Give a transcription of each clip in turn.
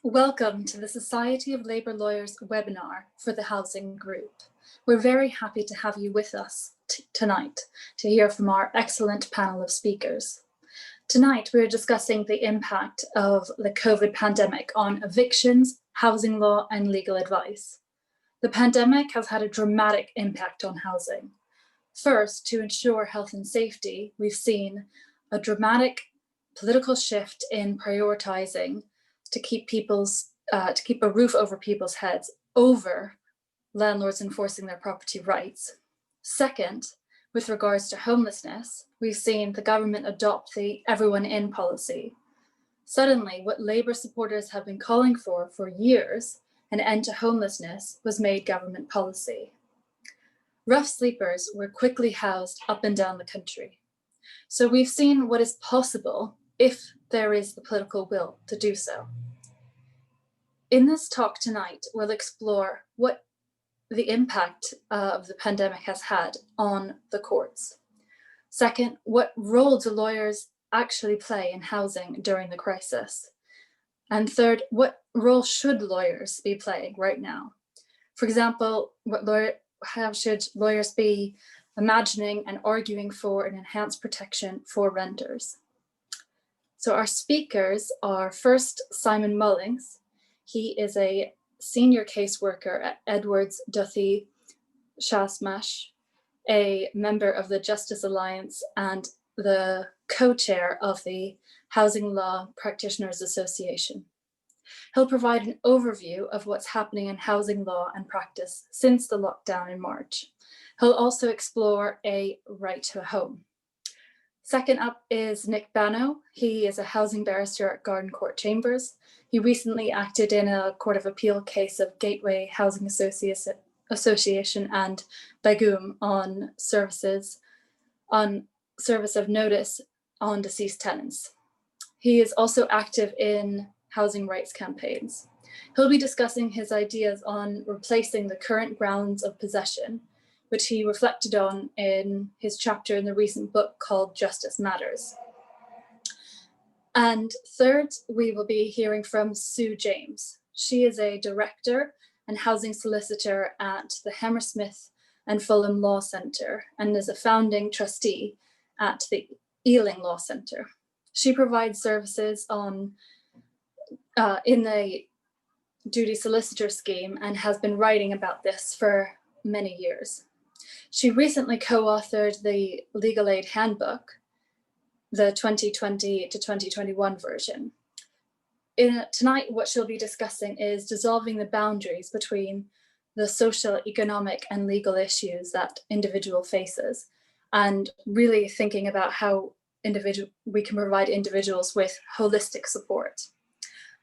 Welcome to the Society of Labour Lawyers webinar for the Housing Group. We're very happy to have you with us tonight to hear from our excellent panel of speakers. Tonight, we're discussing the impact of the COVID pandemic on evictions, housing law, and legal advice. The pandemic has had a dramatic impact on housing. First, to ensure health and safety, we've seen a dramatic political shift in prioritising to keep a roof over people's heads over landlords enforcing their property rights. Second, with regards to homelessness, we've seen the government adopt the everyone in policy. Suddenly, what Labour supporters have been calling for years, an end to homelessness, was made government policy. Rough sleepers were quickly housed up and down the country. So we've seen what is possible if there is the political will to do so. In this talk tonight, we'll explore what the impact of the pandemic has had on the courts. Second, what role do lawyers actually play in housing during the crisis? And third, what role should lawyers be playing right now? For example, how should lawyers be imagining and arguing for an enhanced protection for renters? So our speakers are first Simon Mullings. He is a senior caseworker at Edwards Duthie Shamash, a member of the Justice Alliance and the co-chair of the Housing Law Practitioners Association. He'll provide an overview of what's happening in housing law and practice since the lockdown in March. He'll also explore a right to a home. Second up is Nick Bano. He is a housing barrister at Garden Court Chambers. He recently acted in a Court of Appeal case of Gateway Housing Association and Bagoom on service of notice on deceased tenants. He is also active in housing rights campaigns. He'll be discussing his ideas on replacing the current grounds of possession, which he reflected on in his chapter in the recent book called Justice Matters. And third, we will be hearing from Sue James. She is a director and housing solicitor at the Hammersmith Fulham Law Centre and is a founding trustee at the Ealing Law Centre. She provides services in the duty solicitor scheme and has been writing about this for many years. She recently co-authored the Legal Aid Handbook, the 2020 to 2021 version. Tonight, what she'll be discussing is dissolving the boundaries between the social, economic, and legal issues that individual faces, and really thinking about how we can provide individuals with holistic support.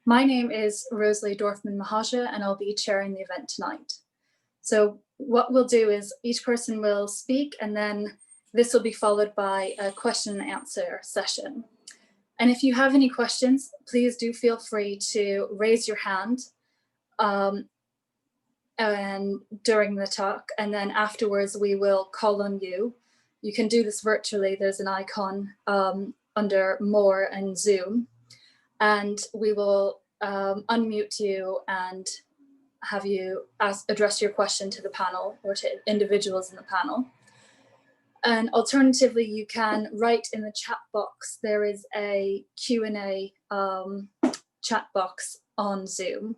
My name is Rosalee Dorfman, and I'll be chairing the event tonight. So what we'll do is each person will speak, and then this will be followed by a question and answer session. And if you have any questions, please do feel free to raise your hand and during the talk, and then afterwards we will call on you. You can do this virtually. There's an icon under More and Zoom, and we will unmute you and have you address your question to the panel or to individuals in the panel. And alternatively, you can write in the chat box. There is a Q&A chat box on Zoom.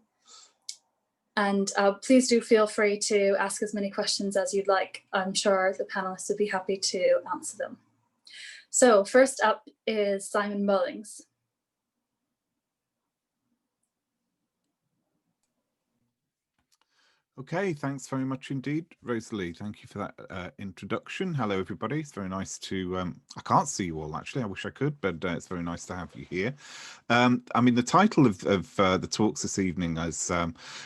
And please do feel free to ask as many questions as you'd like. I'm sure the panelists would be happy to answer them. So first up is Simon Mullings. Okay, thanks very much indeed, Rosalee. Thank you for that introduction. Hello, everybody. It's very nice to, I can't see you all, actually. I wish I could, but it's very nice to have you here. I mean, the title of the talks this evening is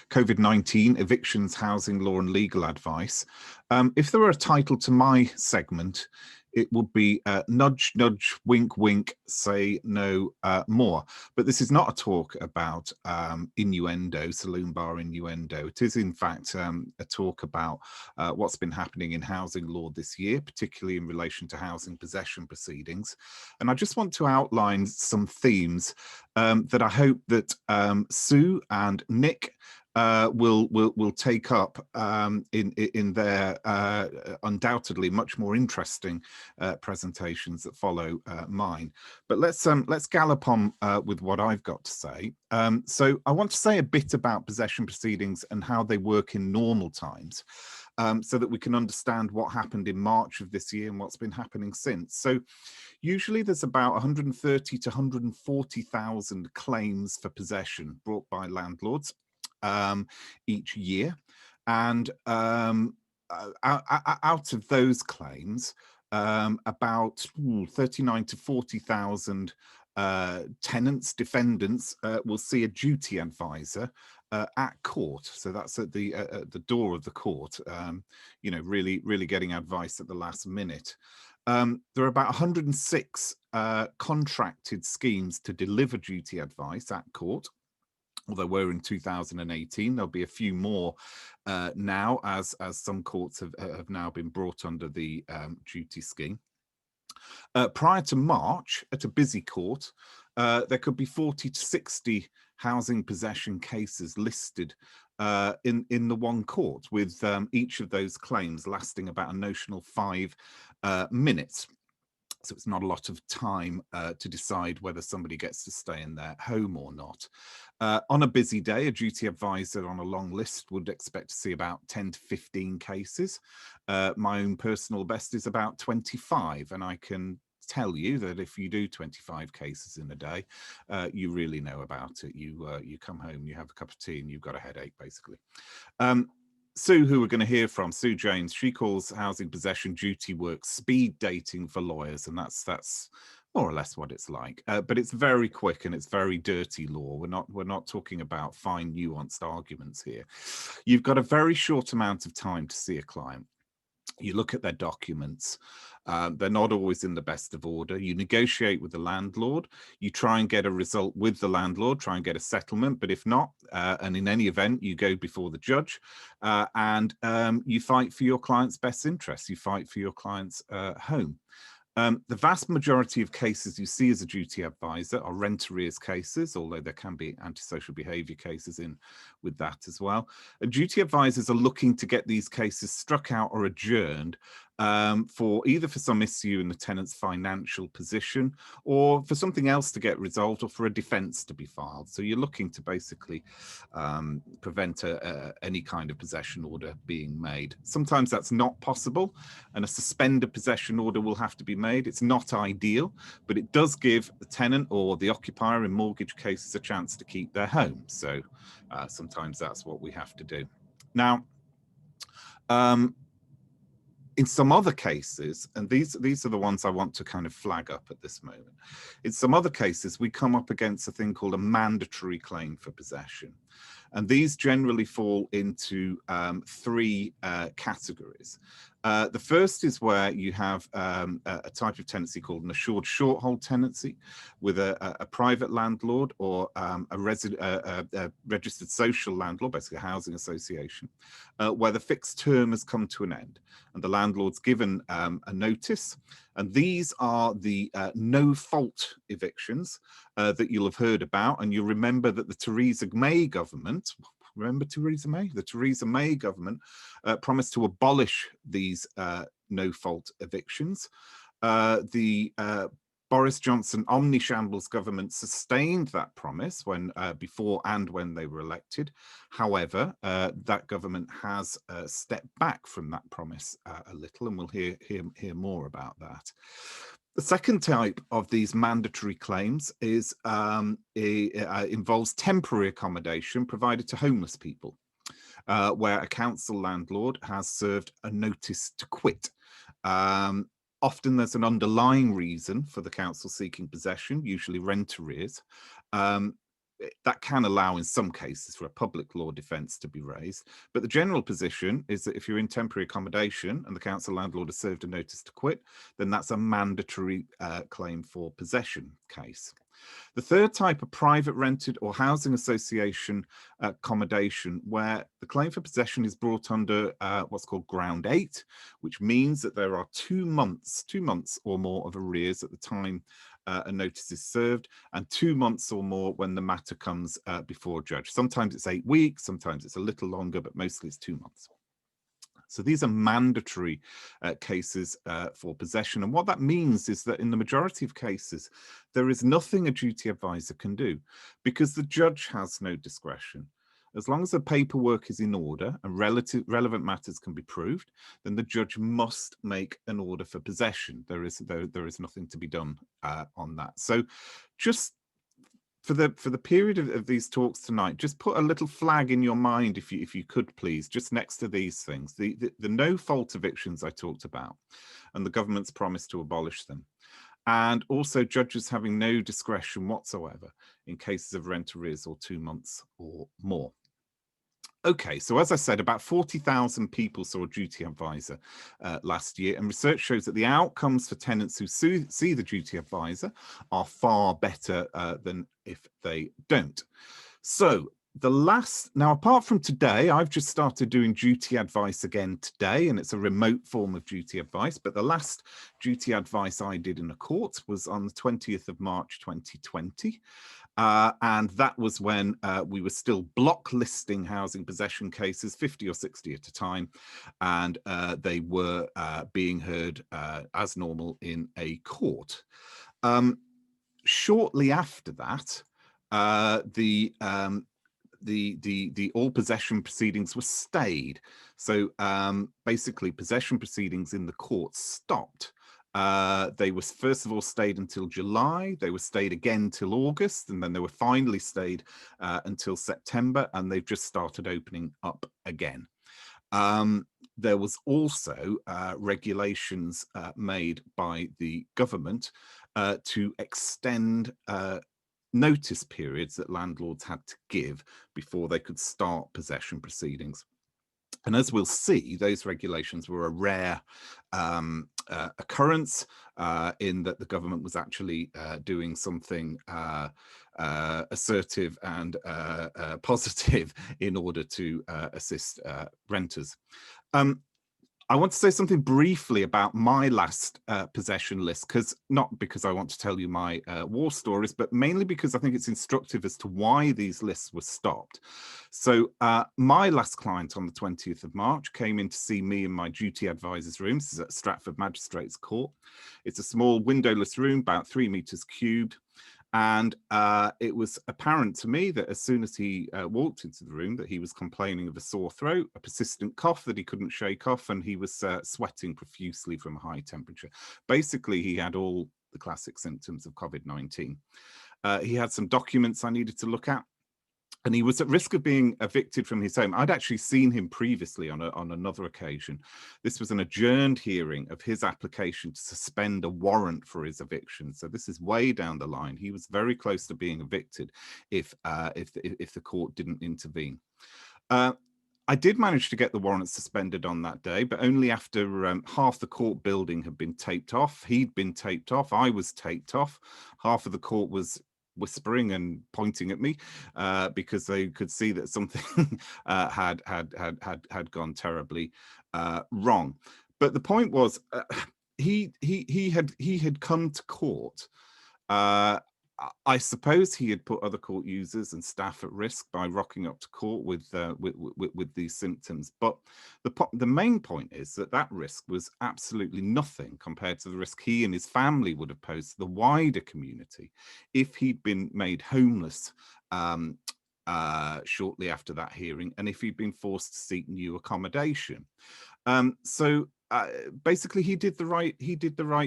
COVID-19, Evictions, Housing Law and Legal Advice. If there were a title to my segment, it would be nudge, nudge, wink, wink, say no more. But this is not a talk about innuendo, saloon bar innuendo. It is, in fact, a talk about what's been happening in housing law this year, particularly in relation to housing possession proceedings. And I just want to outline some themes that I hope that Sue and Nick will take up in their undoubtedly much more interesting presentations that follow mine. But let's gallop on with what I've got to say. So I want to say a bit about possession proceedings and how they work in normal times, so that we can understand what happened in March of this year and what's been happening since. So usually there's about 130 to 140,000 claims for possession brought by landlords each year, and out of those claims, about 39 to 40,000 tenants, defendants, will see a duty advisor at court. So that's at the door of the court, you know, really getting advice at the last minute. There are about 106 contracted schemes to deliver duty advice at court. Although we're in 2018, there'll be a few more now, as some courts have now been brought under the duty scheme. Prior to March, at a busy court, there could be 40 to 60 housing possession cases listed in the one court, with each of those claims lasting about a notional 5 minutes. So it's not a lot of time to decide whether somebody gets to stay in their home or not. On a busy day, a duty advisor on a long list would expect to see about 10 to 15 cases. My own personal best is about 25, and I can tell you that if you do 25 cases in a day, you really know about it. You come home, you have a cup of tea, and you've got a headache, basically. Sue, who we're going to hear from, Sue James, she calls housing possession duty work speed dating for lawyers, and that's more or less what it's like. But it's very quick and it's very dirty law. We're not talking about fine, nuanced arguments here. You've got a very short amount of time to see a client. You look at their documents. They're not always in the best of order. You negotiate with the landlord. You try and get a result with the landlord, try and get a settlement. But if not, and in any event, you go before the judge and you fight for your client's best interests. You fight for your client's home. The vast majority of cases you see as a duty advisor are rent arrears cases, although there can be antisocial behaviour cases in with that as well. And duty advisors are looking to get these cases struck out or adjourned for some issue in the tenant's financial position, or for something else to get resolved, or for a defence to be filed. So you're looking to basically prevent any kind of possession order being made. Sometimes that's not possible, and a suspended possession order will have to be made. It's not ideal, but it does give the tenant or the occupier in mortgage cases a chance to keep their home. So sometimes that's what we have to do. Now, in some other cases, and these are the ones I want to kind of flag up at this moment, in some other cases, we come up against a thing called a mandatory claim for possession. And these generally fall into 3 categories. The first is where you have a type of tenancy called an assured short-hold tenancy with a private landlord or a registered social landlord, basically a housing association, where the fixed term has come to an end and the landlord's given a notice. And these are the no-fault evictions that you'll have heard about. And you'll remember that the Theresa May government, remember Theresa May? The Theresa May government promised to abolish these no-fault evictions. The Boris Johnson omnishambles government sustained that promise when before and when they were elected. However, that government has stepped back from that promise a little, and we'll hear more about that. The second type of these mandatory claims is involves temporary accommodation provided to homeless people, where a council landlord has served a notice to quit. Often there's an underlying reason for the council seeking possession, usually rent arrears. that can allow in some cases for a public law defence to be raised. But the general position is that if you're in temporary accommodation and the council landlord has served a notice to quit, then that's a mandatory claim for possession case. The third type of private rented or housing association accommodation, where the claim for possession is brought under what's called ground 8, which means that there are 2 months or more of arrears at the time a notice is served, and 2 months or more when the matter comes before a judge. Sometimes it's 8 weeks, sometimes it's a little longer, but mostly it's 2 months. So these are mandatory cases for possession. And what that means is that in the majority of cases, there is nothing a duty advisor can do because the judge has no discretion. As long as the paperwork is in order and relevant matters can be proved, then the judge must make an order for possession. There is nothing to be done on that. So just for the period of these talks tonight, just put a little flag in your mind, if you could please, just next to these things, the no fault evictions I talked about, and the government's promise to abolish them, and also judges having no discretion whatsoever in cases of rent arrears or 2 months or more. Okay, so as I said, about 40,000 people saw a duty advisor last year, and research shows that the outcomes for tenants who see the duty advisor are far better than if they don't. So now, apart from today, I've just started doing duty advice again today, and it's a remote form of duty advice, but the last duty advice I did in a court was on the 20th of March 2020. And that was when we were still block listing housing possession cases, 50 or 60 at a time, and they were being heard as normal in a court. Shortly after that, the all possession proceedings were stayed. So basically, possession proceedings in the court stopped. They were first of all stayed until July, they were stayed again till August, and then they were finally stayed until September, and they've just started opening up again. There was also regulations made by the government to extend notice periods that landlords had to give before they could start possession proceedings. And as we'll see, those regulations were a rare occurrence in that the government was actually doing something assertive and positive in order to assist renters. I want to say something briefly about my last possession list, not because I want to tell you my war stories, but mainly because I think it's instructive as to why these lists were stopped. So my last client on the 20th of March came in to see me in my duty advisor's room. This is at Stratford Magistrates Court. It's a small windowless room, about 3 meters cubed. And it was apparent to me that as soon as he walked into the room that he was complaining of a sore throat, a persistent cough that he couldn't shake off, and he was sweating profusely from a high temperature. Basically, he had all the classic symptoms of COVID-19. He had some documents I needed to look at, and he was at risk of being evicted from his home. I'd actually seen him previously on another occasion. This was an adjourned hearing of his application to suspend a warrant for his eviction. So this is way down the line. He was very close to being evicted if the court didn't intervene. I did manage to get the warrant suspended on that day, but only after half the court building had been taped off. He'd been taped off. I was taped off. Half of the court was whispering and pointing at me because they could see that something had gone terribly wrong. But the point was, he had come to court. I suppose he had put other court users and staff at risk by rocking up to court with these symptoms. But the main point is that risk was absolutely nothing compared to the risk he and his family would have posed to the wider community if he'd been made homeless shortly after that hearing, and if he'd been forced to seek new accommodation. Basically, he did the right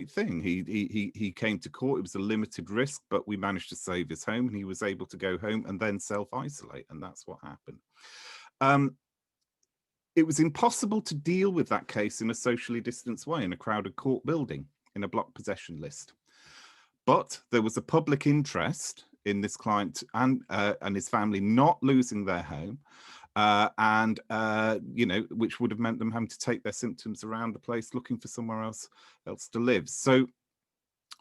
thing. He came to court. It was a limited risk, but we managed to save his home, and he was able to go home and then self-isolate, and that's what happened. It was impossible to deal with that case in a socially distanced way in a crowded court building in a block possession list. But there was a public interest in this client and his family not losing their home, you know, which would have meant them having to take their symptoms around the place looking for somewhere else to live. So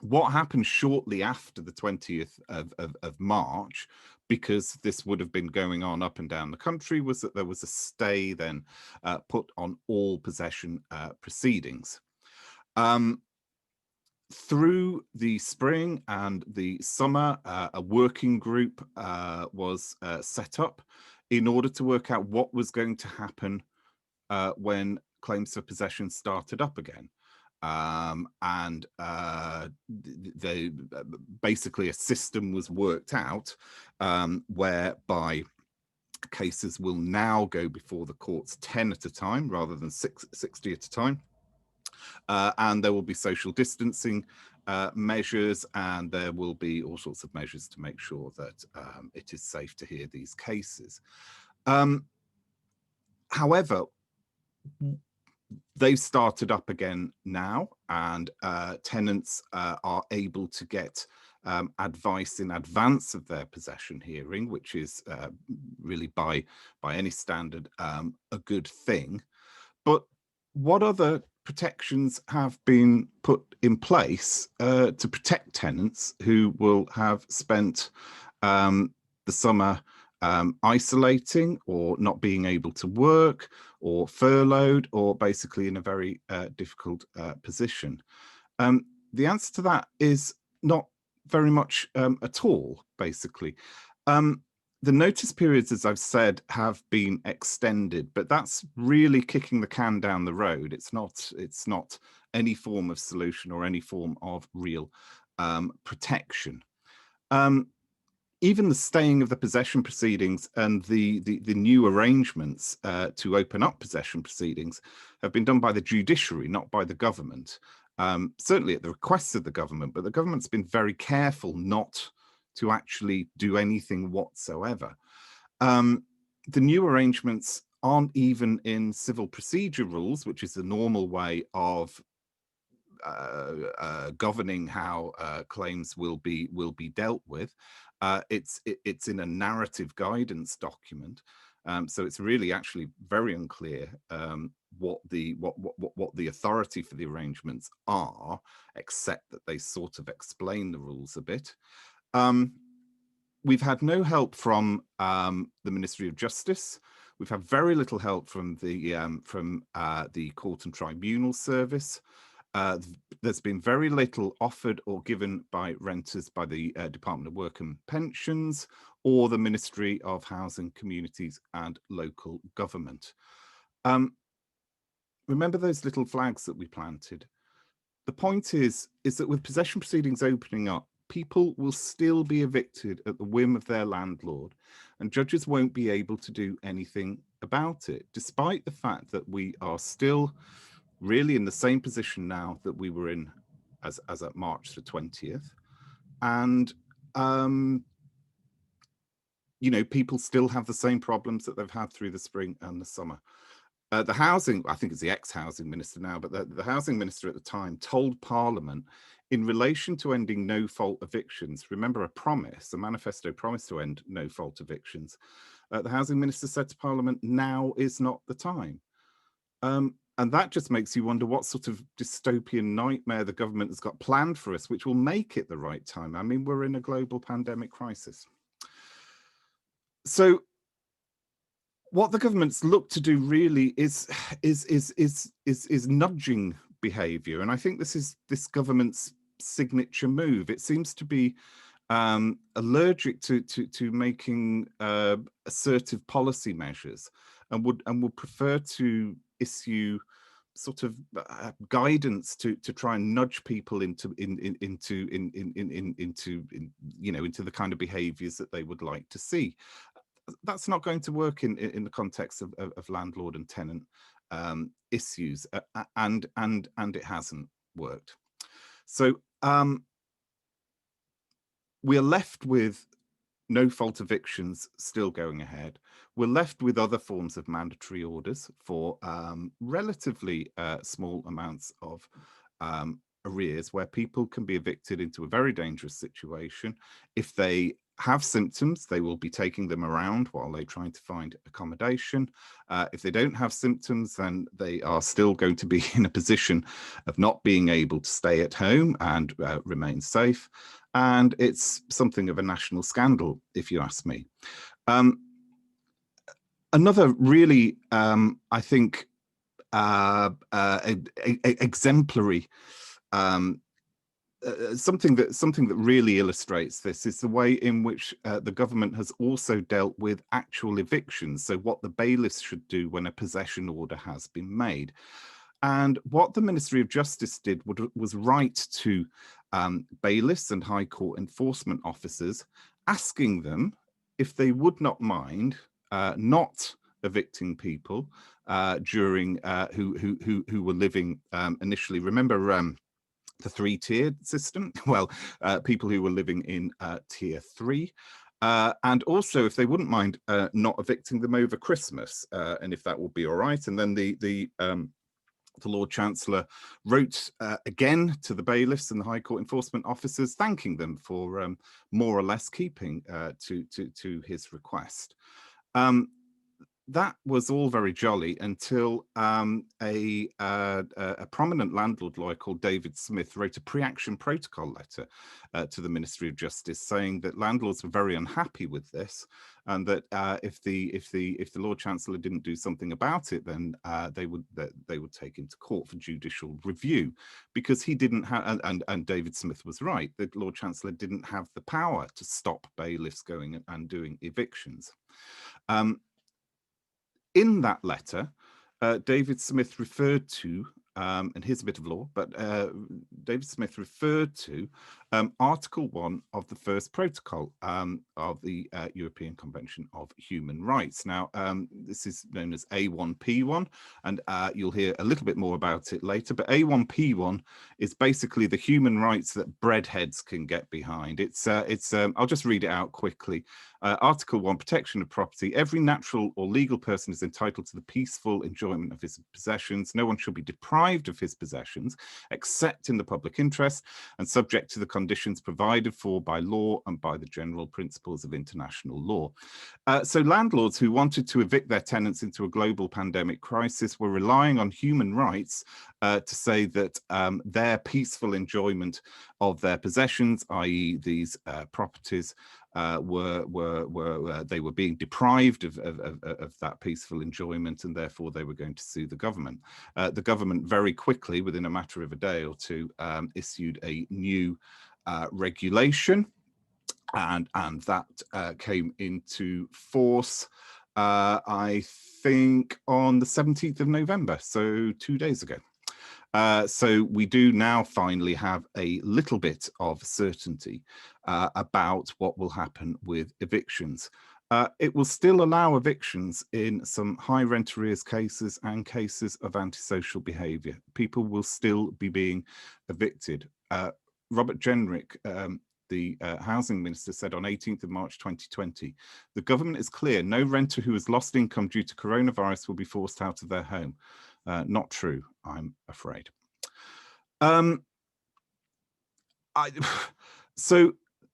what happened shortly after the 20th of March, because this would have been going on up and down the country, was that there was a stay then put on all possession proceedings. Through the spring and the summer, a working group was set up in order to work out what was going to happen when claims for possession started up again. Basically a system was worked out whereby cases will now go before the courts 10 at a time rather than 60 at a time. And there will be social distancing measures, and there will be all sorts of measures to make sure that it is safe to hear these cases. However, they've started up again now, and tenants are able to get advice in advance of their possession hearing, which is really by any standard a good thing. But what other protections have been put in place to protect tenants who will have spent the summer isolating or not being able to work or furloughed or basically in a very difficult position? The answer to that is not very much at all, basically. The notice periods, as I've said, have been extended, but that's really kicking the can down the road. It's not any form of solution or any form of real protection. Even the staying of the possession proceedings and the new arrangements to open up possession proceedings have been done by the judiciary, not by the government. Certainly at the request of the government, but the government's been very careful not to actually do anything whatsoever. The new arrangements aren't even in civil procedure rules, which is the normal way of governing how claims will be dealt with. It's in a narrative guidance document, so it's really actually very unclear what the authority for the arrangements are, except that they sort of explain the rules a bit. We've had no help from the Ministry of Justice. We've had very little help from the Court and Tribunal Service. There's been very little offered or given by renters by the Department of Work and Pensions or the Ministry of Housing, Communities and Local Government. Remember those little flags that we planted? The point is that with possession proceedings opening up, people will still be evicted at the whim of their landlord, and judges won't be able to do anything about it, despite the fact that we are still really in the same position now that we were in as at March the 20th. And, you know, people still have the same problems that they've had through the spring and the summer. The housing, I think it's the ex-housing minister now, but the housing minister at the time told Parliament in relation to ending no-fault evictions, remember a manifesto promise to end no-fault evictions. The housing minister said to Parliament, now is not the time. And that just makes you wonder what sort of dystopian nightmare the government has got planned for us, which will make it the right time. I mean, we're in a global pandemic crisis. So what the government's looked to do really is nudging behaviour, and I think this is this government's signature move. It seems to be allergic to making assertive policy measures, and would prefer to issue sort of guidance to try and nudge people into the kind of behaviours that they would like to see. That's not going to work in the context of landlord and tenant issues, and it hasn't worked. So we are left with no-fault evictions still going ahead. We're left with other forms of mandatory orders for relatively small amounts of arrears, where people can be evicted into a very dangerous situation if they have symptoms, they will be taking them around while they try to find accommodation. If they don't have symptoms, then they are still going to be in a position of not being able to stay at home and remain safe. And it's something of a national scandal, if you ask me. Another really, I think, exemplary something that really illustrates this is the way in which the government has also dealt with actual evictions. So what the bailiffs should do when a possession order has been made. And what the Ministry of Justice did was write to bailiffs and High Court enforcement officers, asking them if they would not mind not evicting people during who were living initially. Remember the three-tiered system? Well, people who were living in tier 3. And also if they wouldn't mind not evicting them over Christmas, and if that would be all right. And then the Lord Chancellor wrote again to the bailiffs and the High Court enforcement officers, thanking them for more or less keeping to his request. That was all very jolly until a prominent landlord lawyer called David Smith wrote a pre-action protocol letter to the Ministry of Justice, saying that landlords were very unhappy with this, and that if the Lord Chancellor didn't do something about it, then they would take him to court for judicial review, because he didn't have. And David Smith was right. The Lord Chancellor didn't have the power to stop bailiffs going and doing evictions. In that letter, David Smith referred to, and here's a bit of law, but David Smith referred to Article 1 of the first protocol of the European Convention of Human Rights. Now, this is known as A1P1, and you'll hear a little bit more about it later, but A1P1 is basically the human rights that breadheads can get behind. I'll just read it out quickly. Article 1, protection of property. Every natural or legal person is entitled to the peaceful enjoyment of his possessions. No one shall be deprived of his possessions, except in the public interest and subject to the conditions provided for by law and by the general principles of international law. So landlords who wanted to evict their tenants into a global pandemic crisis were relying on human rights to say that their peaceful enjoyment of their possessions, i.e. these properties, they were being deprived of that peaceful enjoyment, and therefore they were going to sue the government. The government very quickly, within a matter of a day or two, issued a new regulation, and that came into force, I think, on the 17th of November, so 2 days ago. So we do now finally have a little bit of certainty about what will happen with evictions. It will still allow evictions in some high rent arrears cases and cases of antisocial behaviour. People will still be being evicted. Robert Jenrick, the housing minister, said on 18th of March 2020, the government is clear, no renter who has lost income due to coronavirus will be forced out of their home. Not true, I'm afraid. So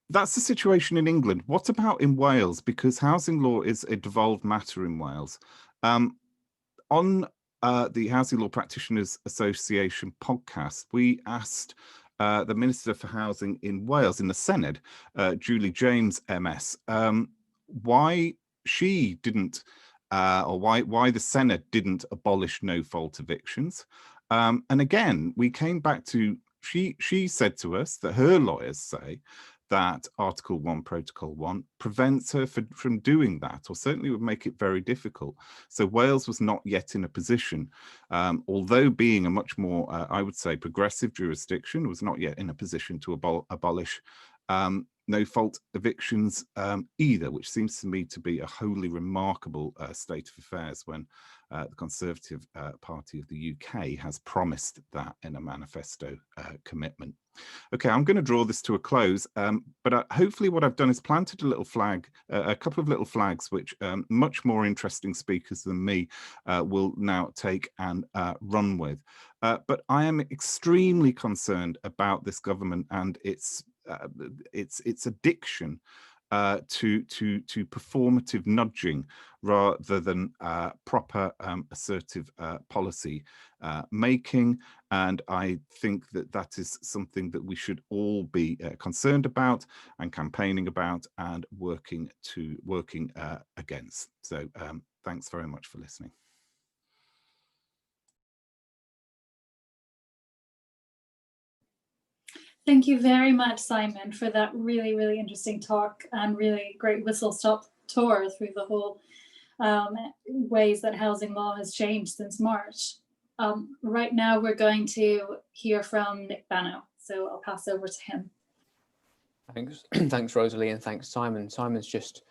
that's the situation in England. What about in Wales? Because housing law is a devolved matter in Wales. On the Housing Law Practitioners Association podcast, we asked the Minister for Housing in Wales, in the Senedd, Julie James MS, why she didn't, or why the Senedd didn't abolish no-fault evictions. And again, we came back to, she said to us that her lawyers say that Article 1, Protocol 1 prevents her from doing that, or certainly would make it very difficult. So Wales was not yet in a position, although being a much more, I would say, progressive jurisdiction, was not yet in a position to abolish no-fault evictions either, which seems to me to be a wholly remarkable state of affairs when the Conservative Party of the UK has promised that in a manifesto commitment. Okay, I'm going to draw this to a close, but hopefully what I've done is planted a little flag, a couple of little flags, which much more interesting speakers than me will now take and run with. But I am extremely concerned about this government and its addiction to performative nudging rather than proper assertive policy making. And I think that that is something that we should all be concerned about and campaigning about and working against. So thanks very much for listening. Thank you very much, Simon, for that really, really interesting talk and really great whistle-stop tour through the whole ways that housing law has changed since March. Right now, we're going to hear from Nick Bano, so I'll pass over to him. Thanks, thanks, Rosalie, and thanks, Simon. Simon's just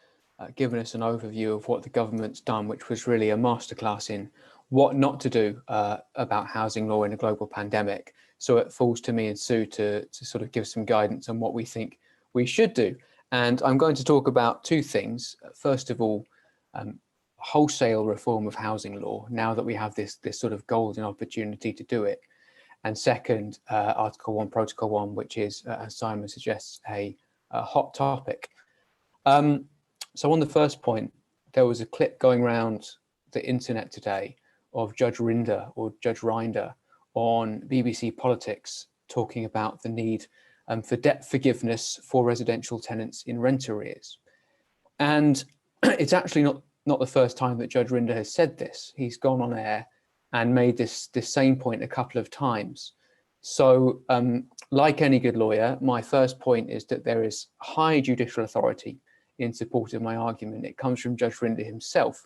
given us an overview of what the government's done, which was really a masterclass in what not to do about housing law in a global pandemic. So it falls to me and Sue to sort of give some guidance on what we think we should do. And I'm going to talk about two things. First of all, wholesale reform of housing law, now that we have this sort of golden opportunity to do it. And second, Article 1, Protocol 1, which is, as Simon suggests, a hot topic. So on the first point, there was a clip going around the internet today of Judge Rinder or Judge Rinder on BBC Politics talking about the need for debt forgiveness for residential tenants in rent arrears. And it's actually not the first time that Judge Rinder has said this. He's gone on air and made this same point a couple of times. So like any good lawyer, my first point is that there is high judicial authority in support of my argument. It comes from Judge Rinder himself.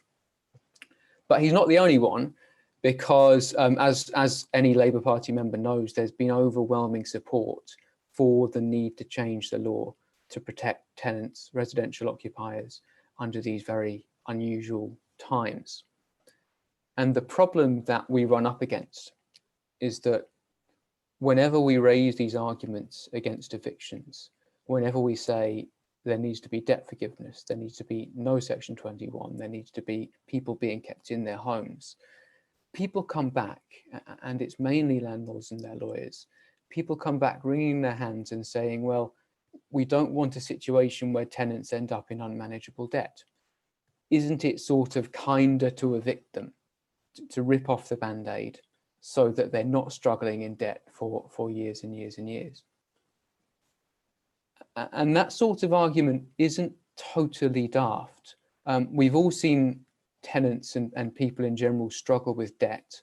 But he's not the only one, because as any Labour Party member knows, there's been overwhelming support for the need to change the law to protect tenants, residential occupiers, under these very unusual times. And the problem that we run up against is that whenever we raise these arguments against evictions, whenever we say there needs to be debt forgiveness, there needs to be no Section 21, there needs to be people being kept in their homes, people come back, and it's mainly landlords and their lawyers, people come back wringing their hands and saying, well, we don't want a situation where tenants end up in unmanageable debt. Isn't it sort of kinder to evict them, to rip off the Band-Aid so that they're not struggling in debt for years and years and years? And that sort of argument isn't totally daft. We've all seen tenants and people in general struggle with debt,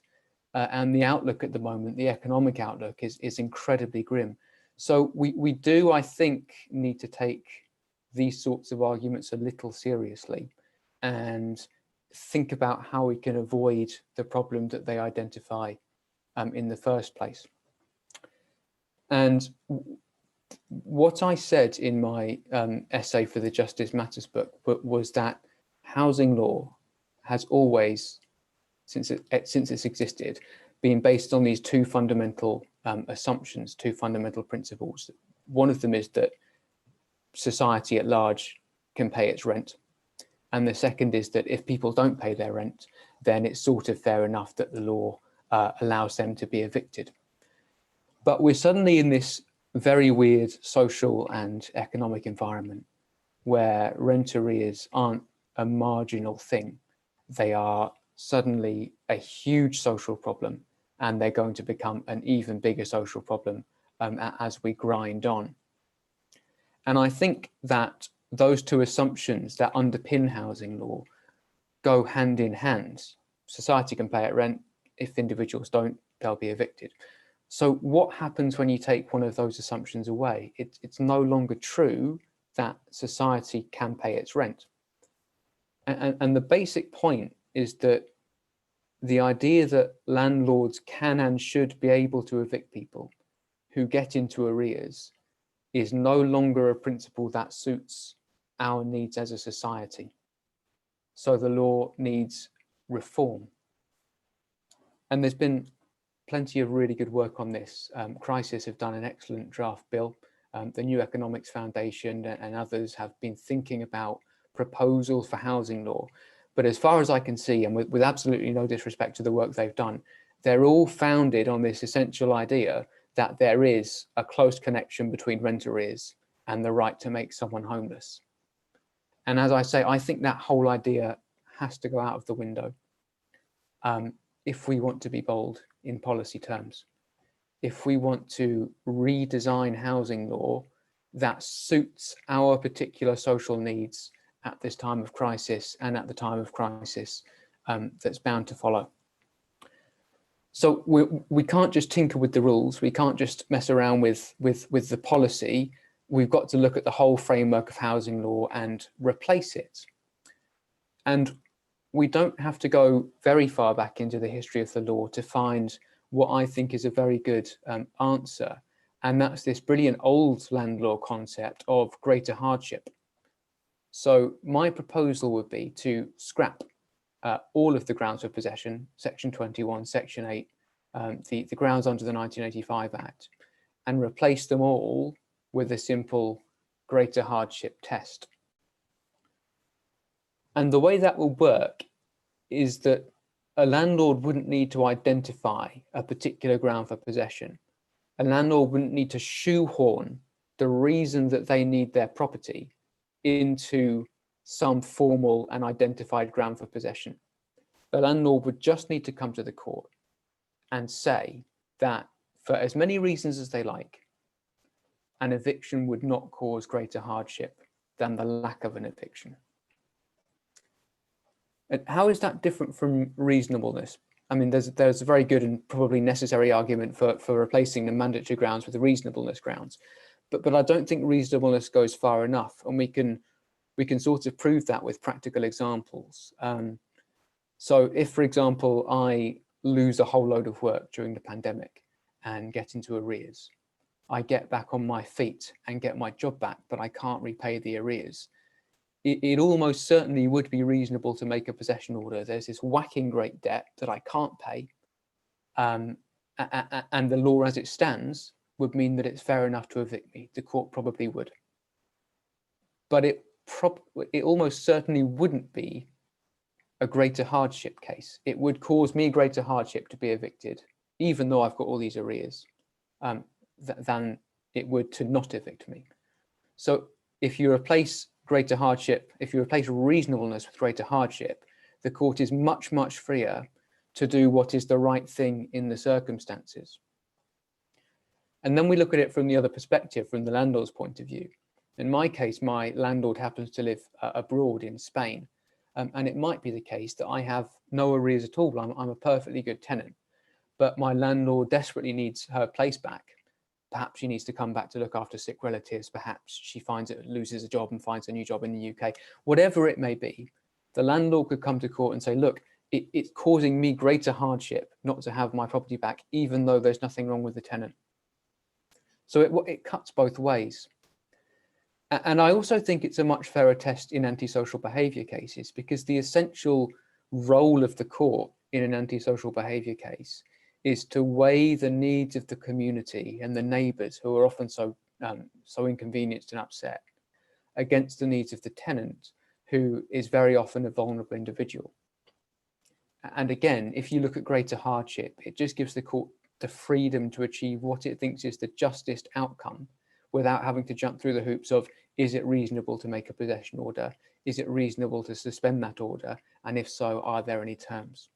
and the outlook at the moment, the economic outlook, is incredibly grim. So we do, I think, need to take these sorts of arguments a little seriously and think about how we can avoid the problem that they identify in the first place. And what I said in my essay for the Justice Matters book was that housing law has always, since it's existed, been based on these two fundamental assumptions, two fundamental principles. One of them is that society at large can pay its rent. And the second is that if people don't pay their rent, then it's sort of fair enough that the law allows them to be evicted. But we're suddenly in this very weird social and economic environment where rent arrears aren't a marginal thing. They are suddenly a huge social problem, and they're going to become an even bigger social problem as we grind on. And I think that those two assumptions that underpin housing law go hand in hand. Society can pay its rent. If individuals don't, they'll be evicted. So what happens when you take one of those assumptions away? It's no longer true that society can pay its rent. And the basic point is that the idea that landlords can and should be able to evict people who get into arrears is no longer a principle that suits our needs as a society. So the law needs reform. And there's been plenty of really good work on this. Crisis have done an excellent draft bill. The New Economics Foundation and others have been thinking about proposals for housing law. But as far as I can see, and with absolutely no disrespect to the work they've done, they're all founded on this essential idea that there is a close connection between rent arrears and the right to make someone homeless. And as I say, I think that whole idea has to go out of the window if we want to be bold in policy terms. If we want to redesign housing law that suits our particular social needs at this time of crisis and at the time of crisis that's bound to follow. So we can't just tinker with the rules. We can't just mess around with the policy. We've got to look at the whole framework of housing law and replace it. And we don't have to go very far back into the history of the law to find what I think is a very good answer. And that's this brilliant old land law concept of greater hardship. So my proposal would be to scrap all of the grounds for possession, Section 21, Section 8, the grounds under the 1985 Act, and replace them all with a simple greater hardship test. And the way that will work is that a landlord wouldn't need to identify a particular ground for possession. A landlord wouldn't need to shoehorn the reason that they need their property into some formal and identified ground for possession. The landlord would just need to come to the court and say that for as many reasons as they like, an eviction would not cause greater hardship than the lack of an eviction. And how is that different from reasonableness? I mean, there's a very good and probably necessary argument for replacing the mandatory grounds with the reasonableness grounds, but I don't think reasonableness goes far enough, and we can sort of prove that with practical examples. So if, for example, I lose a whole load of work during the pandemic and get into arrears, I get back on my feet and get my job back, but I can't repay the arrears. It almost certainly would be reasonable to make a possession order. There's this whacking great debt that I can't pay, and the law as it stands would mean that it's fair enough to evict me. The court probably would. But it almost certainly wouldn't be a greater hardship case. It would cause me greater hardship to be evicted, even though I've got all these arrears, than it would to not evict me. So if you replace greater hardship, if you replace reasonableness with greater hardship, the court is much, much freer to do what is the right thing in the circumstances. And then we look at it from the other perspective, from the landlord's point of view. In my case, my landlord happens to live abroad in Spain, and it might be the case that I have no arrears at all. I'm a perfectly good tenant, but my landlord desperately needs her place back. Perhaps she needs to come back to look after sick relatives. Perhaps she loses a job and finds a new job in the UK. Whatever it may be, the landlord could come to court and say, look, it's causing me greater hardship not to have my property back, even though there's nothing wrong with the tenant. So it cuts both ways. And I also think it's a much fairer test in antisocial behaviour cases, because the essential role of the court in an antisocial behaviour case is to weigh the needs of the community and the neighbours, who are often so inconvenienced and upset, against the needs of the tenant, who is very often a vulnerable individual. And again, if you look at greater hardship, it just gives the court the freedom to achieve what it thinks is the justest outcome, without having to jump through the hoops of, is it reasonable to make a possession order? Is it reasonable to suspend that order? And if so, are there any terms?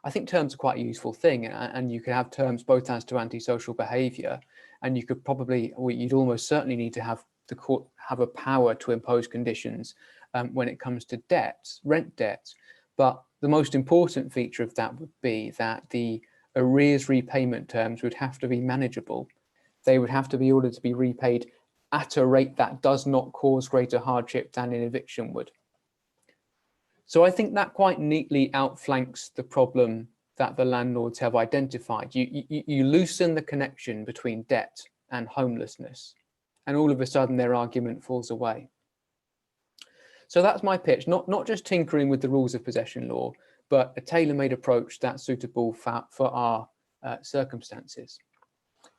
I think terms are quite a useful thing, and you could have terms both as to antisocial behaviour, and you could probably, or you'd almost certainly need to have the court have a power to impose conditions when it comes to debts, rent debts. But the most important feature of that would be that the arrears repayment terms would have to be manageable. They would have to be ordered to be repaid at a rate that does not cause greater hardship than an eviction would. So I think that quite neatly outflanks the problem that the landlords have identified. You loosen the connection between debt and homelessness, and all of a sudden their argument falls away. So that's my pitch, not just tinkering with the rules of possession law, but a tailor-made approach that's suitable for our circumstances.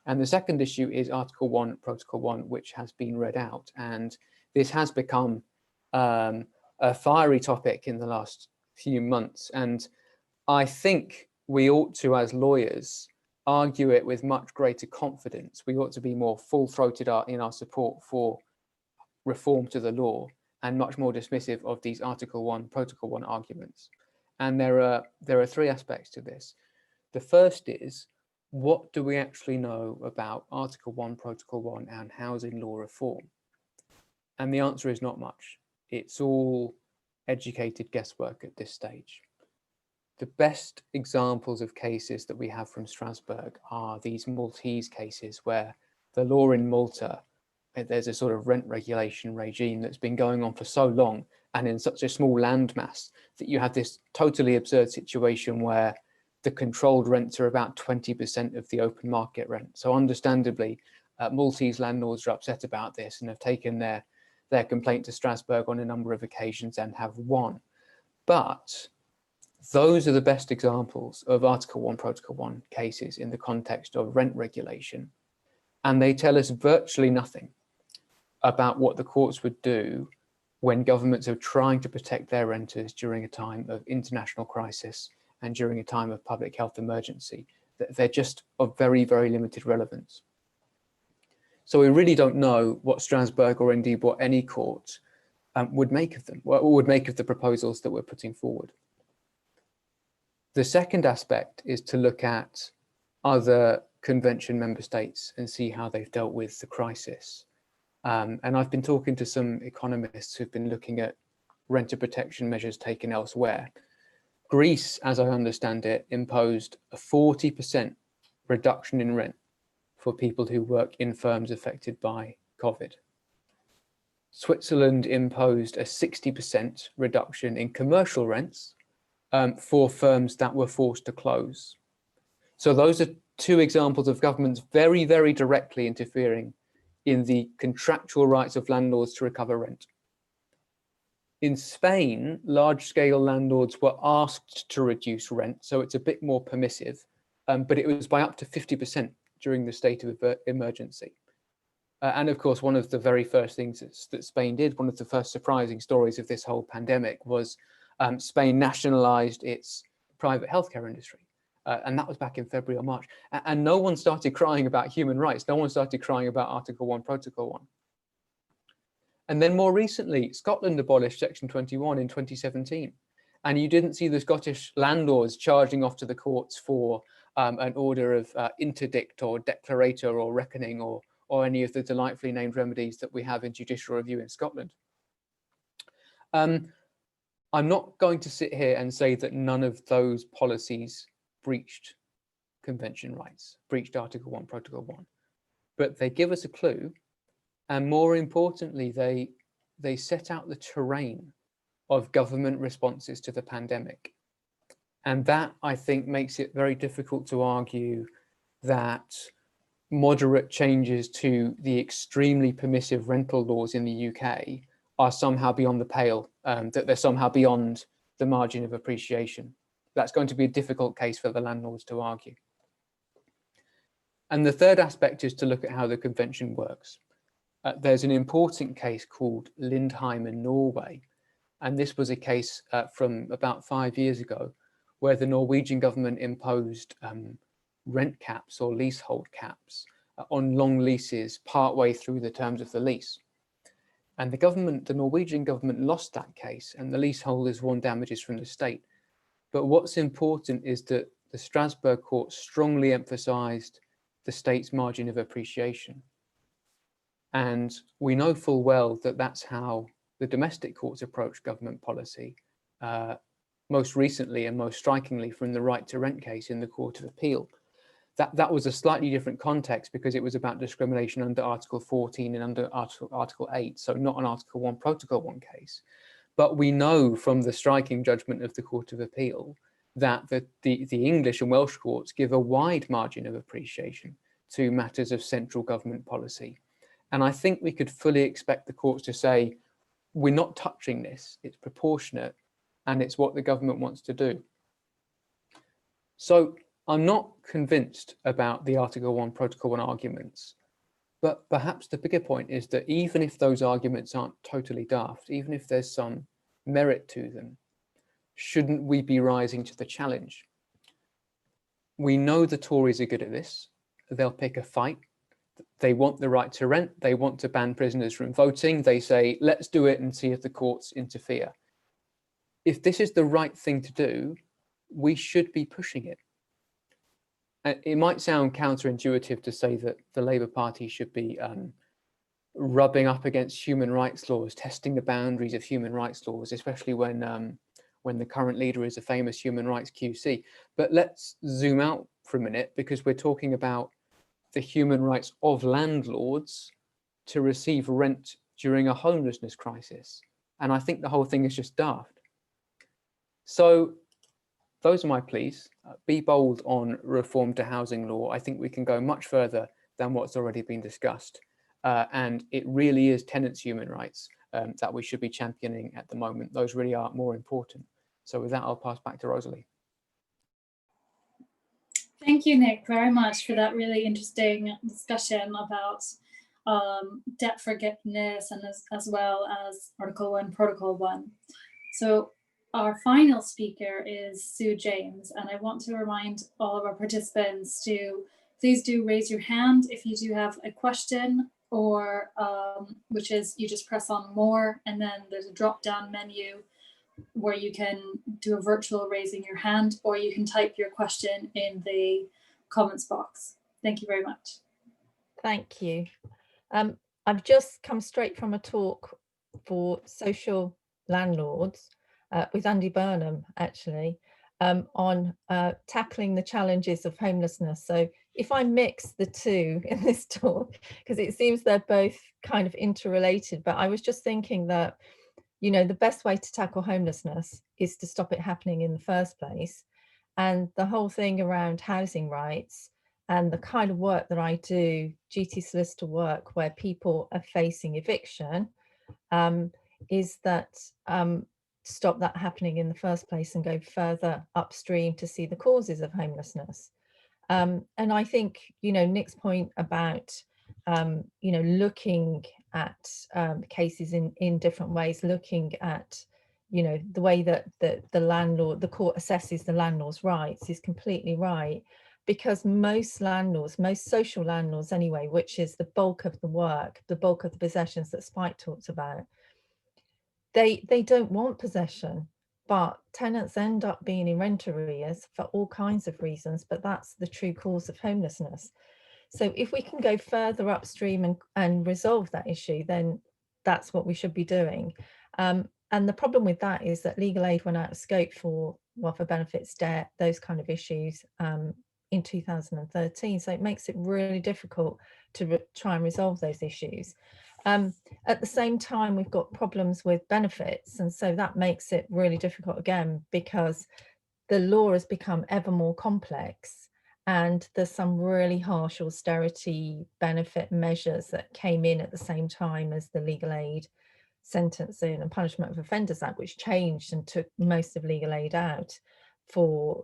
And the second issue is Article 1, Protocol 1, which has been read out. And this has become a fiery topic in the last few months. And I think we ought to, as lawyers, argue it with much greater confidence. We ought to be more full-throated in our support for reform to the law and much more dismissive of these Article 1, Protocol 1 arguments. And there are three aspects to this. The first is, what do we actually know about Article 1, Protocol 1 and housing law reform? And the answer is not much. It's all educated guesswork at this stage. The best examples of cases that we have from Strasbourg are these Maltese cases where the law in Malta, there's a sort of rent regulation regime that's been going on for so long and in such a small landmass that you have this totally absurd situation where the controlled rents are about 20% of the open market rent. So understandably, Maltese landlords are upset about this and have taken their complaint to Strasbourg on a number of occasions and have won. But those are the best examples of Article 1, Protocol 1 cases in the context of rent regulation. And they tell us virtually nothing about what the courts would do when governments are trying to protect their renters during a time of international crisis and during a time of public health emergency. They're just of very, very limited relevance. So we really don't know what Strasbourg or indeed what any court would make of them, or would make of the proposals that we're putting forward. The second aspect is to look at other convention member states and see how they've dealt with the crisis. And I've been talking to some economists who've been looking at renter protection measures taken elsewhere. Greece, as I understand it, imposed a 40% reduction in rent for people who work in firms affected by COVID. Switzerland imposed a 60% reduction in commercial rents for firms that were forced to close. So those are two examples of governments very, very directly interfering in the contractual rights of landlords to recover rent. In Spain, large-scale landlords were asked to reduce rent, so it's a bit more permissive, but it was by up to 50% during the state of emergency. And of course, one of the very first things that Spain did, one of the first surprising stories of this whole pandemic was Spain nationalized its private healthcare industry. And that was back in February or March. And no one started crying about human rights. No one started crying about Article 1, Protocol 1. And then more recently, Scotland abolished Section 21 in 2017. And you didn't see the Scottish landlords charging off to the courts for an order of interdict or declarator or reckoning or any of the delightfully named remedies that we have in judicial review in Scotland. I'm not going to sit here and say that none of those policies breached convention rights, breached Article 1, Protocol 1, but they give us a clue, and more importantly, they set out the terrain of government responses to the pandemic. And that, I think, makes it very difficult to argue that moderate changes to the extremely permissive rental laws in the UK are somehow beyond the pale, that they're somehow beyond the margin of appreciation. That's going to be a difficult case for the landlords to argue. And the third aspect is to look at how the convention works. There's an important case called Lindheim in Norway. And this was a case from about 5 years ago, where the Norwegian government imposed rent caps or leasehold caps on long leases partway through the terms of the lease. And the Norwegian government lost that case, and the leaseholders won damages from the state. But what's important is that the Strasbourg court strongly emphasized the state's margin of appreciation. And we know full well that that's how the domestic courts approach government policy, most recently and most strikingly from the right to rent case in the Court of Appeal. That was a slightly different context because it was about discrimination under Article 14 and under Article 8, so not an Article 1, Protocol 1 case. But we know from the striking judgment of the Court of Appeal that the English and Welsh courts give a wide margin of appreciation to matters of central government policy. And I think we could fully expect the courts to say, we're not touching this, it's proportionate, and it's what the government wants to do. So I'm not convinced about the Article 1, Protocol 1 arguments, but perhaps the bigger point is that even if those arguments aren't totally daft, even if there's some merit to them, shouldn't we be rising to the challenge? We know the Tories are good at this. They'll pick a fight. They want the right to rent. They want to ban prisoners from voting. They say, let's do it and see if the courts interfere. If this is the right thing to do, we should be pushing it. And it might sound counterintuitive to say that the Labour Party should be rubbing up against human rights laws, testing the boundaries of human rights laws, especially when the current leader is a famous human rights QC. But let's zoom out for a minute, because we're talking about the human rights of landlords to receive rent during a homelessness crisis. And I think the whole thing is just daft. So those are my pleas. Be bold on reform to housing law. I think we can go much further than what's already been discussed. And it really is tenants' human rights that we should be championing at the moment. Those really are more important. So with that, I'll pass back to Rosalee. Thank you, Nick, very much for that really interesting discussion about debt forgiveness and as well as Article 1, Protocol 1. So our final speaker is Sue James, and I want to remind all of our participants to please do raise your hand if you do have a question, or which is you just press on more, and then there's a drop down menu where you can do a virtual raising your hand, or you can type your question in the comments box. Thank you very much. Thank you. I've just come straight from a talk for social landlords with Andy Burnham, actually, on tackling the challenges of homelessness. So if I mix the two in this talk, because it seems they're both kind of interrelated, but I was just thinking that, you know, the best way to tackle homelessness is to stop it happening in the first place. And the whole thing around housing rights and the kind of work that I do, GT solicitor work, where people are facing eviction, is that stop that happening in the first place and go further upstream to see the causes of homelessness. And I think, you know, Nick's point about, you know, looking at cases in different ways, looking at, you know, the way that the court assesses the landlord's rights is completely right. Because most landlords, most social landlords anyway, which is the bulk of the work, the bulk of the possessions that Spike talks about, they don't want possession, but tenants end up being in rent arrears for all kinds of reasons, but that's the true cause of homelessness. So if we can go further upstream and resolve that issue, then that's what we should be doing. And the problem with that is that legal aid went out of scope for welfare benefits, debt, those kind of issues in 2013. So it makes it really difficult to try and resolve those issues. At the same time, we've got problems with benefits. And so that makes it really difficult again, because the law has become ever more complex. And there's some really harsh austerity benefit measures that came in at the same time as the Legal Aid Sentencing and Punishment of Offenders Act, which changed and took most of legal aid out for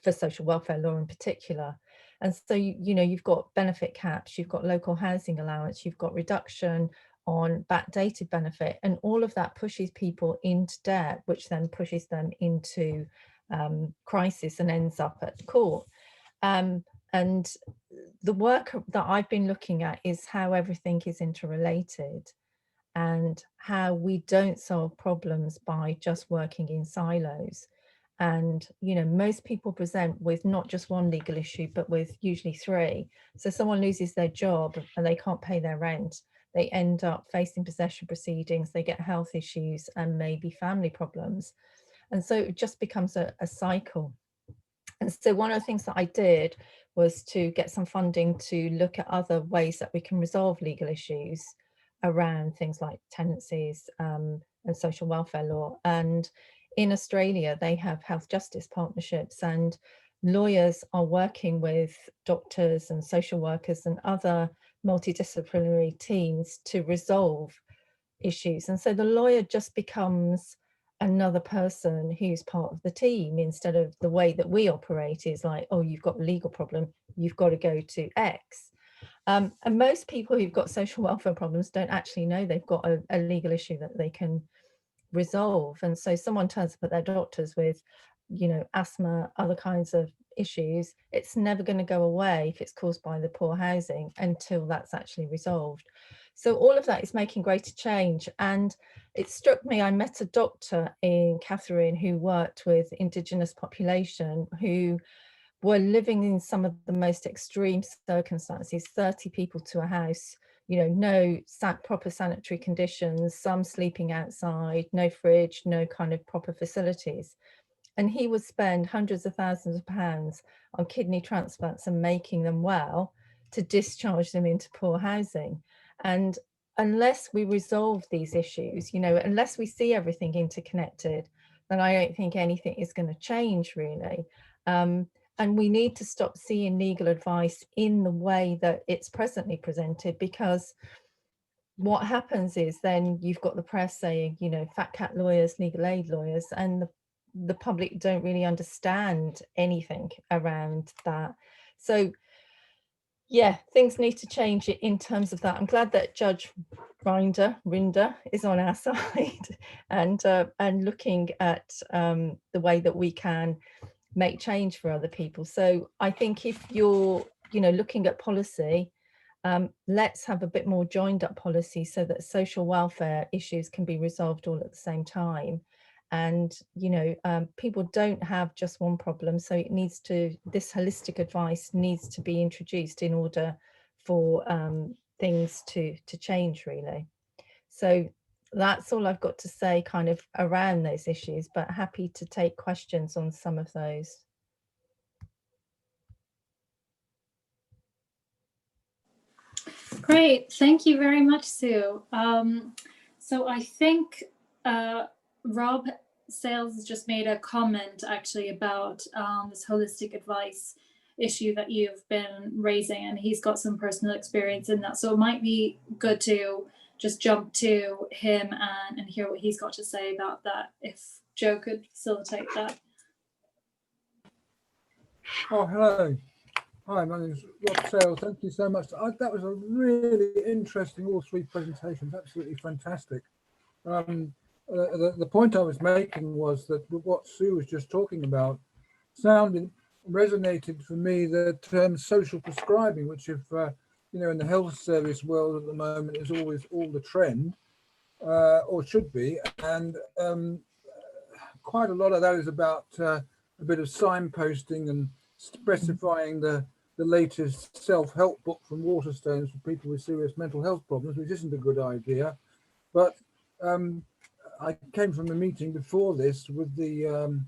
social welfare law in particular. And so, you know, you've got benefit caps, you've got local housing allowance, you've got reduction on backdated benefit, and all of that pushes people into debt, which then pushes them into crisis and ends up at court. And the work that I've been looking at is how everything is interrelated and how we don't solve problems by just working in silos. And, you know, most people present with not just one legal issue, but with usually three. So someone loses their job and they can't pay their rent. They end up facing possession proceedings, they get health issues and maybe family problems. And so it just becomes a cycle. And so one of the things that I did was to get some funding to look at other ways that we can resolve legal issues around things like tenancies and social welfare law. And in Australia, they have health justice partnerships, and lawyers are working with doctors and social workers and other multidisciplinary teams to resolve issues. And so the lawyer just becomes another person who's part of the team, instead of the way that we operate is like, oh, you've got a legal problem, you've got to go to X. And most people who've got social welfare problems don't actually know they've got a legal issue that they can resolve. And so someone turns up at their doctor's with, you know, asthma, other kinds of issues, it's never going to go away if it's caused by the poor housing until that's actually resolved. So all of that is making greater change. And it struck me, I met a doctor in Catherine who worked with Indigenous population who were living in some of the most extreme circumstances, 30 people to a house, you know, no proper sanitary conditions, some sleeping outside, no fridge, no kind of proper facilities. And he would spend hundreds of thousands of pounds on kidney transplants and making them well to discharge them into poor housing. And unless we resolve these issues, you know, unless we see everything interconnected, then I don't think anything is going to change really. And we need to stop seeing legal advice in the way that it's presently presented, because what happens is then you've got the press saying, you know, fat cat lawyers, legal aid lawyers, and the public don't really understand anything around that. So yeah, things need to change in terms of that. I'm glad that Judge Rinder is on our side and looking at the way that we can make change for other people. So I think if you're, you know, looking at policy, let's have a bit more joined up policy so that social welfare issues can be resolved all at the same time. And, you know, people don't have just one problem. So it needs to, this holistic advice needs to be introduced in order for things to change really. So that's all I've got to say kind of around those issues, but happy to take questions on some of those. Great, thank you very much, Sue. So I think Rob Sales has just made a comment actually about this holistic advice issue that you've been raising, and he's got some personal experience in that. So it might be good to just jump to him and hear what he's got to say about that, if Joe could facilitate that. Oh, hello. Hi, my name is Rob Sales. Thank you so much. That was a really interesting, all three presentations, absolutely fantastic. The point I was making was that what Sue was just talking about resonated for me, the term social prescribing, which if, you know, in the health service world at the moment is always all the trend, or should be. And quite a lot of that is about a bit of signposting and specifying the latest self-help book from Waterstones for people with serious mental health problems, which isn't a good idea. But I came from a meeting before this with the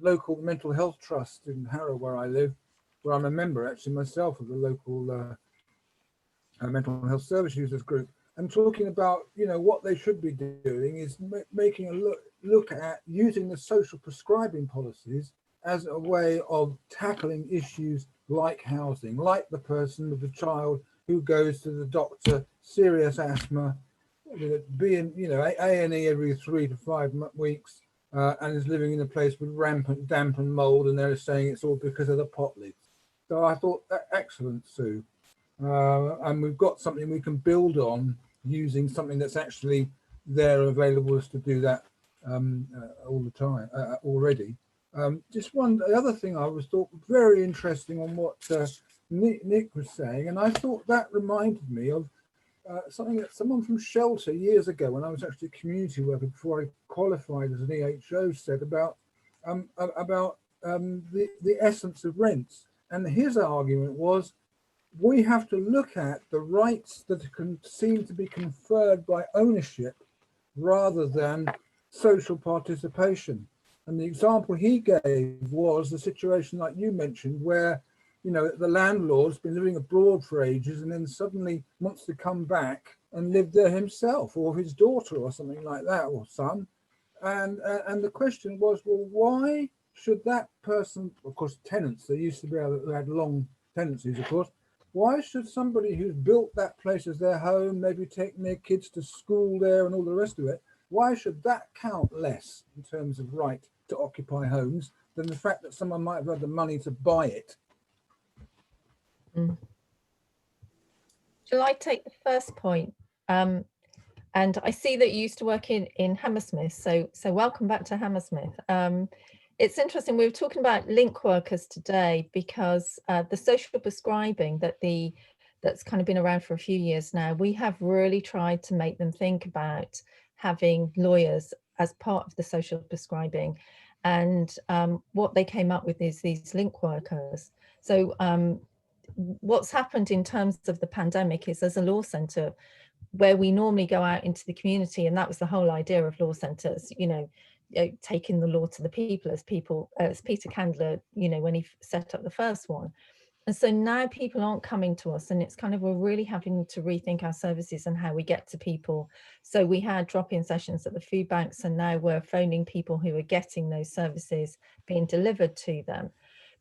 local mental health trust in Harrow, where I live, where I'm a member actually myself of the local mental health service users group, and talking about, you know, what they should be doing is making a look at using the social prescribing policies as a way of tackling issues like housing, like the person with the child who goes to the doctor, serious asthma, being, you know, A&E every 3 to 5 weeks, and is living in a place with rampant damp and mold, and they're saying it's all because of the pot lids. So I thought, excellent, Sue. And we've got something we can build on using something that's actually there available to do that all the time already. Just one, the other thing I was thought very interesting on what Nick was saying, and I thought that reminded me of something that someone from Shelter years ago, when I was actually a community worker before I qualified as an EHO, said about the essence of rents. And his argument was, we have to look at the rights that can seem to be conferred by ownership rather than social participation. And the example he gave was the situation like you mentioned, where, you know, the landlord's been living abroad for ages and then suddenly wants to come back and live there himself, or his daughter or something like that, or son. And the question was, well, why should that person, of course, tenants, they used to be able to have long tenancies, of course, why should somebody who's built that place as their home, maybe taking their kids to school there and all the rest of it, why should that count less in terms of right to occupy homes than the fact that someone might have had the money to buy it? Shall I take the first point? And I see that you used to work in Hammersmith, so welcome back to Hammersmith. It's interesting. We were talking about link workers today because the social prescribing that's kind of been around for a few years now, we have really tried to make them think about having lawyers as part of the social prescribing. And what they came up with is these link workers. So what's happened in terms of the pandemic is, as a law centre, where we normally go out into the community, and that was the whole idea of law centres, taking the law to the people, as Peter Candler, when he set up the first one. And so now people aren't coming to us, and it's kind of, we're really having to rethink our services and how we get to people. So we had drop-in sessions at the food banks, and now we're phoning people who are getting those services being delivered to them.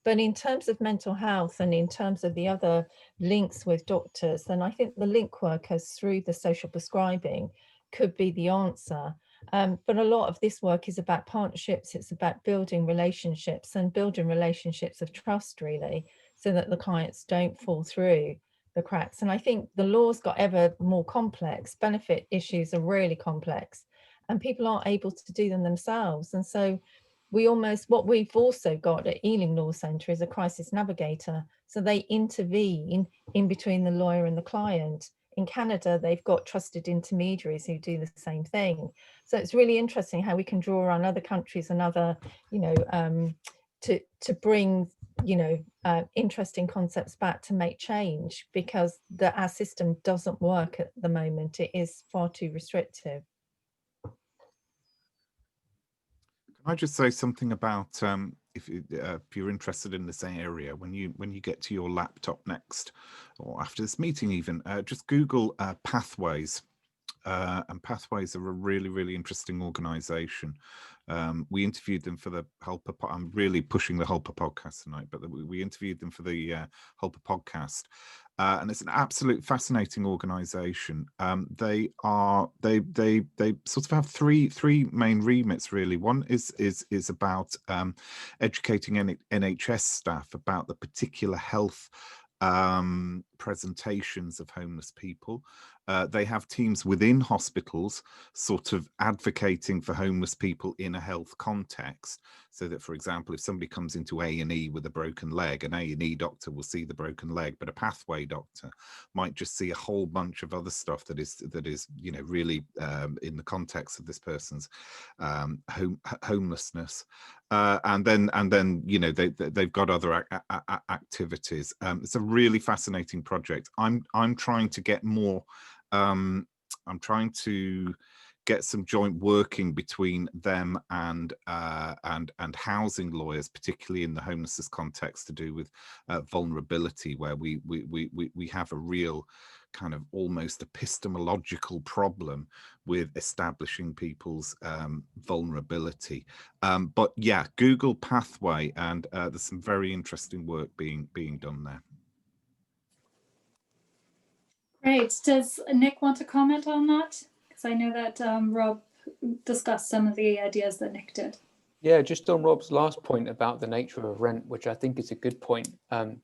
But in terms of mental health and in terms of the other links with doctors, then I think the link workers through the social prescribing could be the answer. But a lot of this work is about partnerships. It's about building relationships and building relationships of trust, really, so that the clients don't fall through the cracks. And I think the law's got ever more complex. Benefit issues are really complex, and people aren't able to do them themselves. And so what we've also got at Ealing Law Centre is a crisis navigator. So they intervene in between the lawyer and the client. In Canada, they've got trusted intermediaries who do the same thing. So it's really interesting how we can draw on other countries and other, to bring, interesting concepts back to make change, because our system doesn't work at the moment. It is far too restrictive. Can I just say something about if you're interested in this area, when you get to your laptop next, or after this meeting even, just Google Pathways. And Pathways are a really, really interesting organisation. We interviewed them for the Helper. I'm really pushing the Helper podcast tonight, but we interviewed them for the Helper podcast, and it's an absolute fascinating organisation. They sort of have three main remits, really. One is about educating NHS staff about the particular health presentations of homeless people. They have teams within hospitals sort of advocating for homeless people in a health context, so that, for example, if somebody comes into A&E with a broken leg, an A&E doctor will see the broken leg, but a pathway doctor might just see a whole bunch of other stuff that is really in the context of this person's homelessness. And then they've got other activities. It's a really fascinating project. I'm trying to get more. I'm trying to get some joint working between them and housing lawyers, particularly in the homelessness context, to do with vulnerability, where we have a real kind of almost epistemological problem with establishing people's vulnerability. But yeah, Google Pathway, and there's some very interesting work being done there. Great. Does Nick want to comment on that? Because I know that Rob discussed some of the ideas that Nick did. Yeah, just on Rob's last point about the nature of rent, which I think is a good point,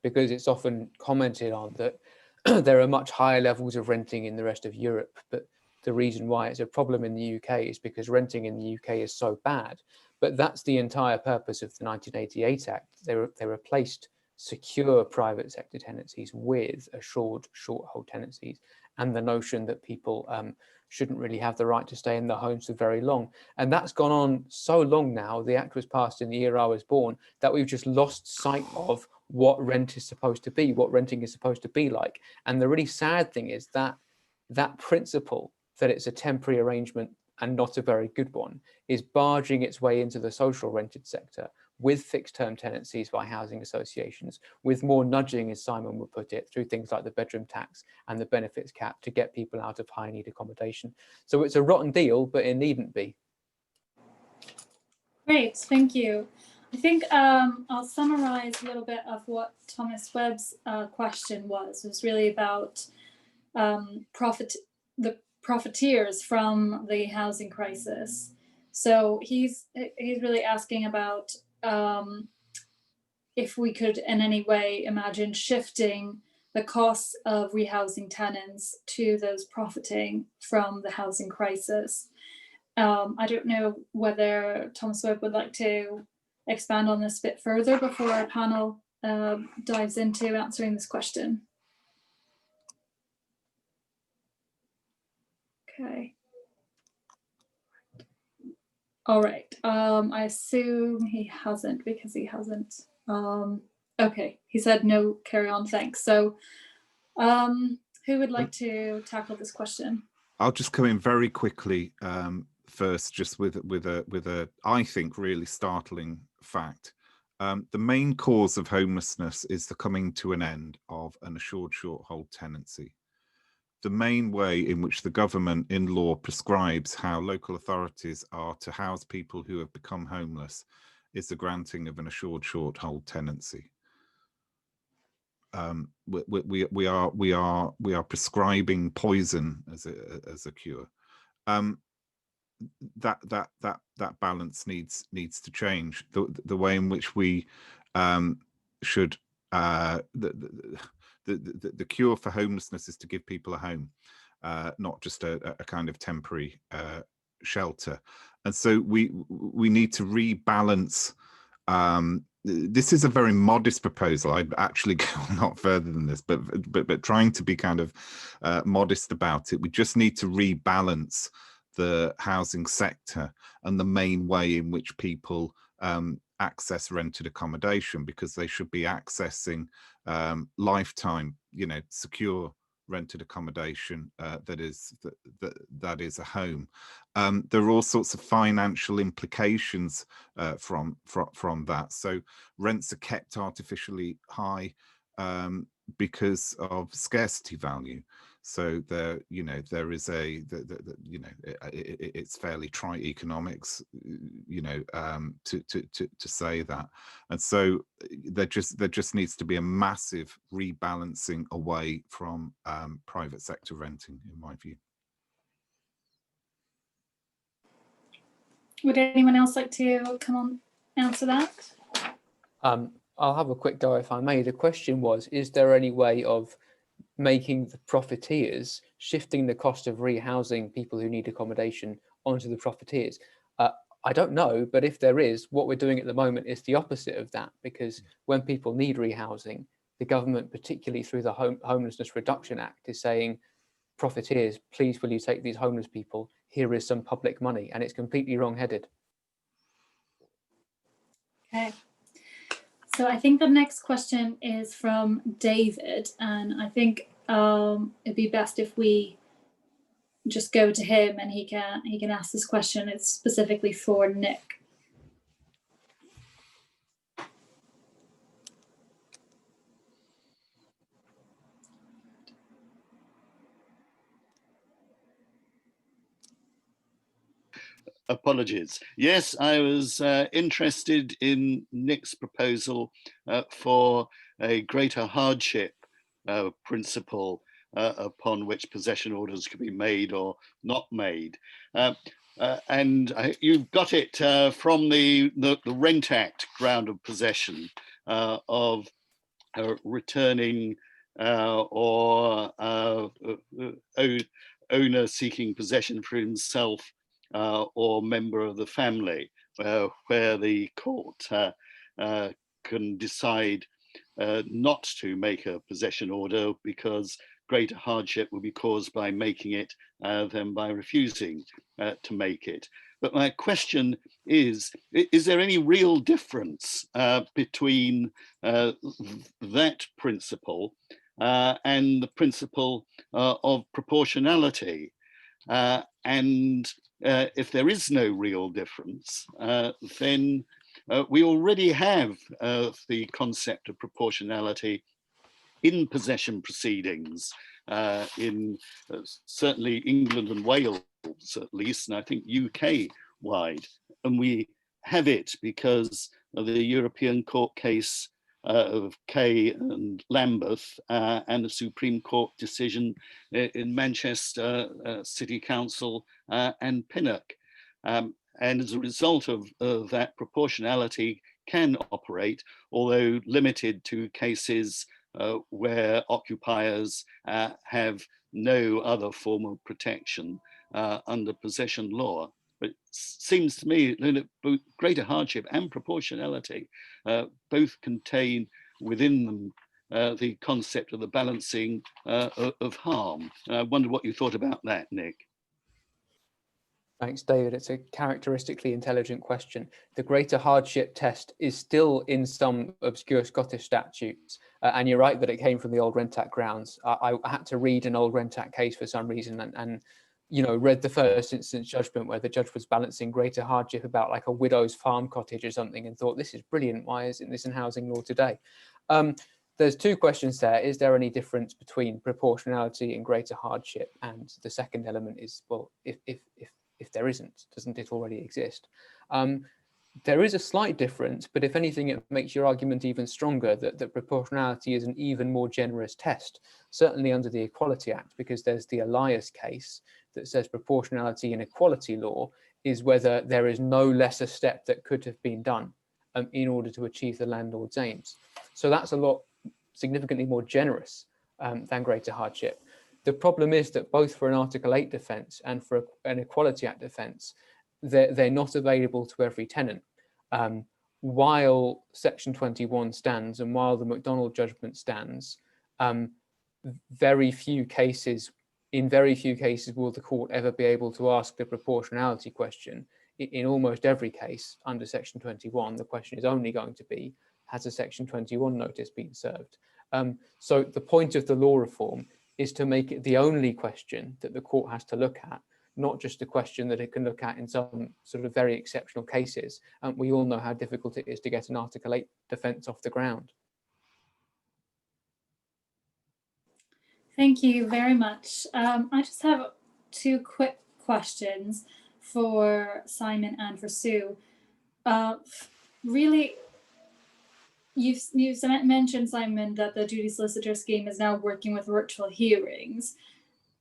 because it's often commented on that there are much higher levels of renting in the rest of Europe. But the reason why it's a problem in the UK is because renting in the UK is so bad. But that's the entire purpose of the 1988 Act. They replaced secure private sector tenancies with assured short hold tenancies, and the notion that people shouldn't really have the right to stay in their homes for very long. And that's gone on so long now. The Act was passed in the year I was born, that we've just lost sight of what rent is supposed to be, what renting is supposed to be like. And the really sad thing is that that principle, that it's a temporary arrangement and not a very good one, is barging its way into the social rented sector, with fixed term tenancies by housing associations, with more nudging, as Simon would put it, through things like the bedroom tax and the benefits cap to get people out of high need accommodation. So it's a rotten deal, but it needn't be. Great, thank you. I think I'll summarize a little bit of what Thomas Webb's question was. It was really about the profiteers from the housing crisis. So he's really asking about if we could in any way imagine shifting the costs of rehousing tenants to those profiting from the housing crisis. I don't know whether Thomas Webb would like to expand on this a bit further before our panel dives into answering this question? Okay. All right. I assume he hasn't, because he hasn't. Okay, he said no, carry on, thanks. So who would like to tackle this question? I'll just come in very quickly first, just with a I think really startling fact. The main cause of homelessness is the coming to an end of an assured short hold tenancy. The main way in which the government in law prescribes how local authorities are to house people who have become homeless is the granting of an assured short hold tenancy. We are prescribing poison as a cure. That balance needs to change. The way in which we should the cure for homelessness is to give people a home, not just a kind of temporary shelter. And so we need to rebalance. This is a very modest proposal. I'd actually go a lot further than this, but trying to be kind of modest about it. We just need to rebalance the housing sector and the main way in which people access rented accommodation, because they should be accessing lifetime, secure rented accommodation that is a home. There are all sorts of financial implications from that. So rents are kept artificially high because of scarcity value. So there is it's fairly trite economics, to say that. And so there just needs to be a massive rebalancing away from private sector renting, in my view. Would anyone else like to come on answer that? I'll have a quick go if I may. The question was, is there any way of making the profiteers, shifting the cost of rehousing people who need accommodation onto the profiteers? I don't know, but if there is, what we're doing at the moment is the opposite of that, because when people need rehousing, the government, particularly through the Homelessness Reduction Act, is saying, profiteers, please will you take these homeless people? Here is some public money, and it's completely wrong-headed. Okay. So I think the next question is from David, and I think it'd be best if we just go to him and he can ask this question. It's specifically for Nick. Apologies. Yes, I was interested in Nick's proposal for a greater hardship principle upon which possession orders could be made or not made. And you've got it from the Rent Act ground of possession of returning or owner seeking possession for himself or member of the family, where the court can decide not to make a possession order because greater hardship will be caused by making it than by refusing to make it. But my question is there any real difference between that principle and the principle of proportionality? And if there is no real difference, then we already have the concept of proportionality in possession proceedings in certainly England and Wales, at least, and I think UK wide. And we have it because of the European Court case of Kay and Lambeth and the Supreme Court decision in Manchester City Council and Pinnock. And as a result of that, proportionality can operate, although limited to cases where occupiers have no other form of protection under possession law. But it seems to me that both greater hardship and proportionality both contain within them the concept of the balancing of harm. I wondered what you thought about that, Nick. Thanks, David. It's a characteristically intelligent question. The greater hardship test is still in some obscure Scottish statutes, and you're right that it came from the old Rent Act grounds. I had to read an old Rent Act case for some reason, and you know, read the first instance judgment where the judge was balancing greater hardship about like a widow's farm cottage or something, and thought, this is brilliant. Why isn't this in housing law today? There's two questions there. Is there any difference between proportionality and greater hardship? And the second element is, well, if there isn't, doesn't it already exist? There is a slight difference, but if anything, it makes your argument even stronger that proportionality is an even more generous test, certainly under the Equality Act, because there's the Elias case that says proportionality in equality law is whether there is no lesser step that could have been done in order to achieve the landlord's aims. So that's a lot significantly more generous than greater hardship. The problem is that both for an Article 8 defence and for an Equality Act defence, they're not available to every tenant. While Section 21 stands and while the McDonald judgment stands, in very few cases will the court ever be able to ask the proportionality question. In almost every case under Section 21, the question is only going to be, has a Section 21 notice been served? So the point of the law reform is to make it the only question that the court has to look at, not just a question that it can look at in some sort of very exceptional cases. We all know how difficult it is to get an Article 8 defence off the ground. Thank you very much. I just have two quick questions for Simon and for Sue. Really, you've mentioned, Simon, that the duty solicitor scheme is now working with virtual hearings.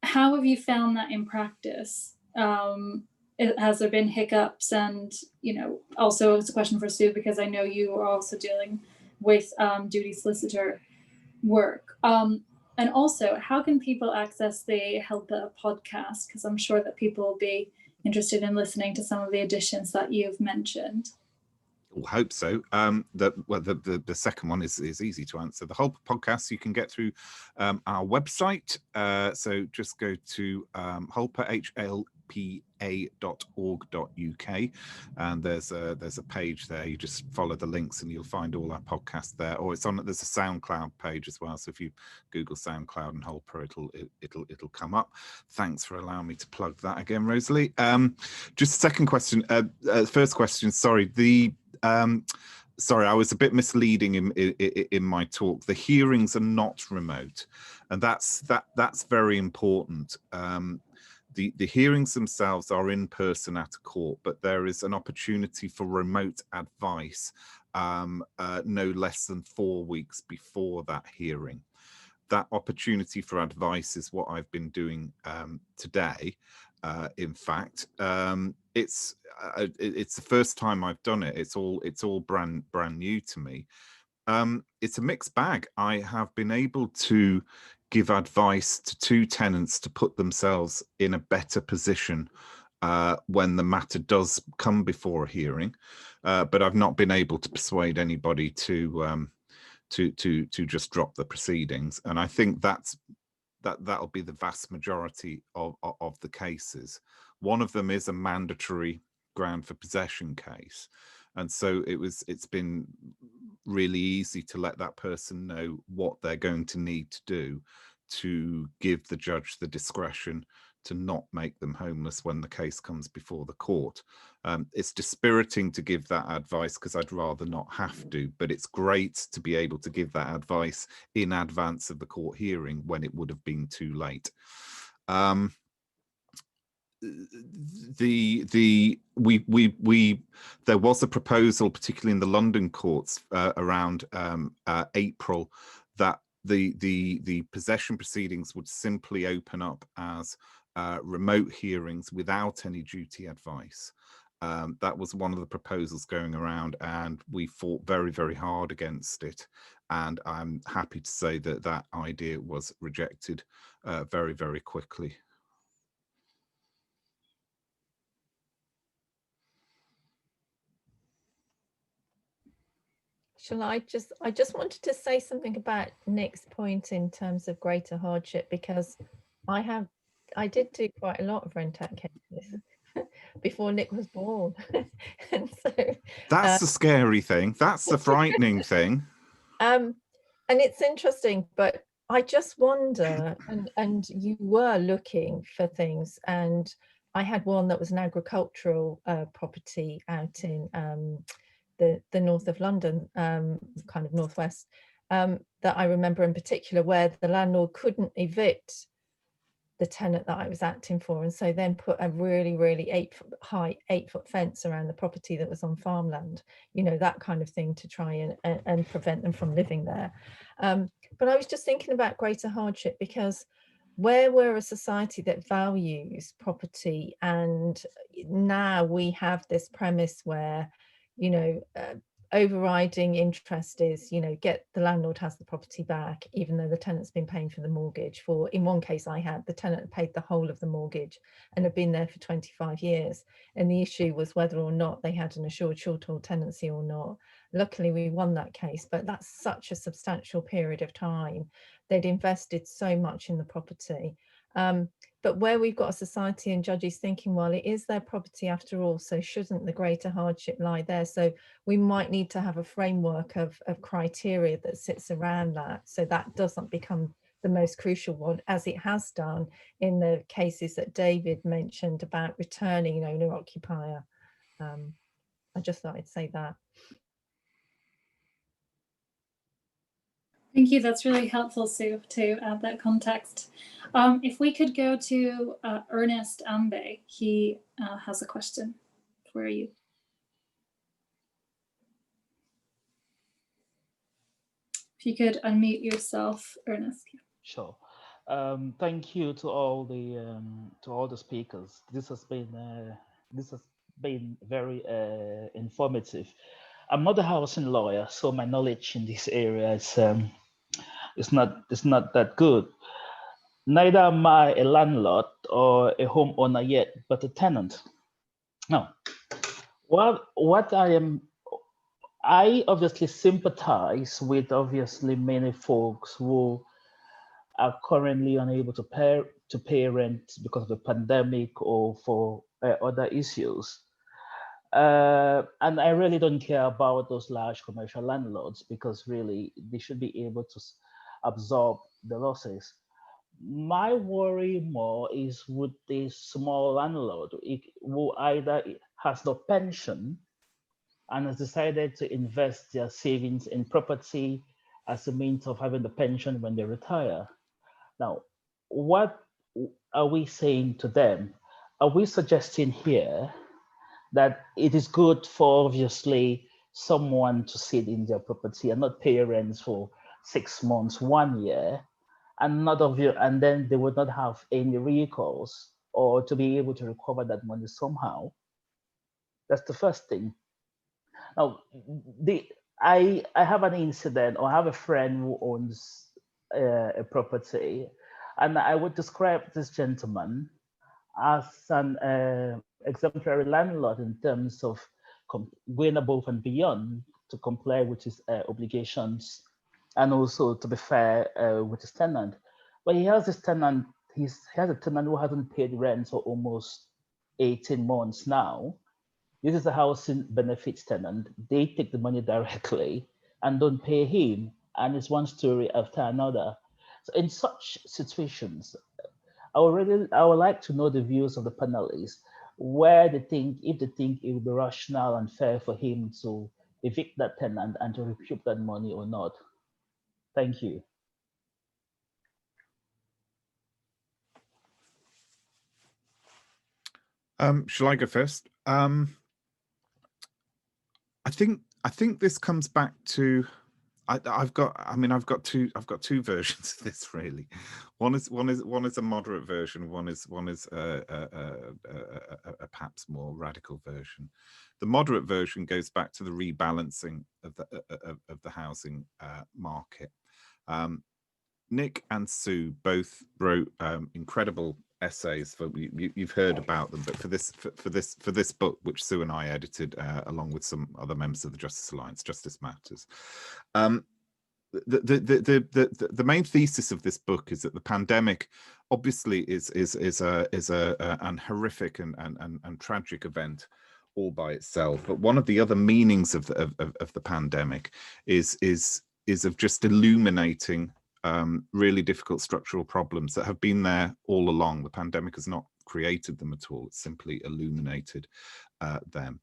How have you found that in practice? Has there been hiccups? And, you know, also it's a question for Sue, because I know you are also dealing with duty solicitor work. And also, how can people access the HELPA podcast? Because I'm sure that people will be interested in listening to some of the additions that you've mentioned. We'll hope so. The second one is easy to answer. The whole podcast you can get through our website. So just go to hlpa.org.uk, and there's a page there. You just follow the links and you'll find all our podcasts there. Or there's a SoundCloud page as well. So if you Google SoundCloud and HELPA, it'll come up. Thanks for allowing me to plug that again, Rosalee. Just second question. First question. Sorry. Sorry, I was a bit misleading in my talk. The hearings are not remote, and that's very important. The hearings themselves are in person at a court, but there is an opportunity for remote advice no less than 4 weeks before that hearing. That opportunity for advice is what I've been doing today. In fact, it's the first time I've done it. It's all brand new to me. It's a mixed bag. I have been able to give advice to 2 tenants to put themselves in a better position when the matter does come before a hearing, but I've not been able to persuade anybody to just drop the proceedings. And I think that'll be the vast majority of the cases. One of them is a mandatory ground for possession case, and so it's been really easy to let that person know what they're going to need to do to give the judge the discretion to not make them homeless when the case comes before the court. It's dispiriting to give that advice because I'd rather not have to, but it's great to be able to give that advice in advance of the court hearing when it would have been too late. There was a proposal, particularly in the London courts around April, that the possession proceedings would simply open up as remote hearings without any duty advice. That was one of the proposals going around, and we fought very, very hard against it. And I'm happy to say that that idea was rejected very, very quickly. I just wanted to say something about Nick's point in terms of greater hardship, because I did do quite a lot of rent out cases before Nick was born. And so That's the scary thing. That's the frightening thing. and it's interesting, but I just wonder, and you were looking for things, and I had one that was an agricultural property out in the north of London, kind of northwest, that I remember in particular, where the landlord couldn't evict the tenant that I was acting for, and so then put a really 8-foot high 8-foot fence around the property that was on farmland, you know, that kind of thing, to try and prevent them from living there. But I was just thinking about greater hardship, because where we're a society that values property, and now we have this premise where, you know, overriding interest is, you know, get the landlord has the property back, even though the tenant's been paying for the mortgage. For in one case I had, the tenant paid the whole of the mortgage and had been there for 25 years, and the issue was whether or not they had an assured short-term tenancy or not. Luckily we won that case, but that's such a substantial period of time. They'd invested so much in the property. But where we've got a society and judges thinking, well, it is their property after all, so shouldn't the greater hardship lie there? So we might need to have a framework of criteria that sits around that, so that doesn't become the most crucial one, as it has done in the cases that David mentioned about returning owner-occupier. I just thought I'd say that. Thank you. That's really helpful, Sue, to add that context. If we could go to Ernest Ambe, he has a question for you. If you could unmute yourself, Ernest. Sure. Thank you to all the speakers. This has been very informative. I'm not a housing lawyer, so my knowledge in this area is not that good. Neither am I a landlord or a homeowner yet, but a tenant. Now, I obviously sympathize with many folks who are currently unable to pay rent because of the pandemic or for other issues. And I really don't care about those large commercial landlords, because really they should be able to absorb the losses. My worry more is with the small landlord who either has no pension and has decided to invest their savings in property as a means of having the pension when they retire. Now, what are we saying to them? Are we suggesting here that it is good for obviously someone to sit in their property and not pay rent for 6 months, 1 year, and then they would not have any recourse or to be able to recover that money somehow? That's the first thing. Now, I have an incident, or I have a friend who owns a property, and I would describe this gentleman as an exemplary landlord in terms of going above and beyond to comply with his obligations, and also to be fair with his tenant. But he has this tenant, he has a tenant who hasn't paid rent for almost 18 months now. This is a housing benefits tenant. They take the money directly and don't pay him, and it's one story after another. So in such situations, I would like to know the views of the panelists, if they think it would be rational and fair for him to evict that tenant and to recoup that money or not. Thank you. Shall I go first? I think this comes back to I've got two versions of this really. One is a moderate version. One is a perhaps more radical version. The moderate version goes back to the rebalancing of the housing market. Nick and Sue both wrote incredible essays. You've heard about them, but for this book, which Sue and I edited along with some other members of the Justice Alliance, Justice Matters. The main thesis of this book is that the pandemic obviously is an horrific and tragic event all by itself, but one of the other meanings of the pandemic is of just illuminating really difficult structural problems that have been there all along. The pandemic has not created them at all; it's simply illuminated them.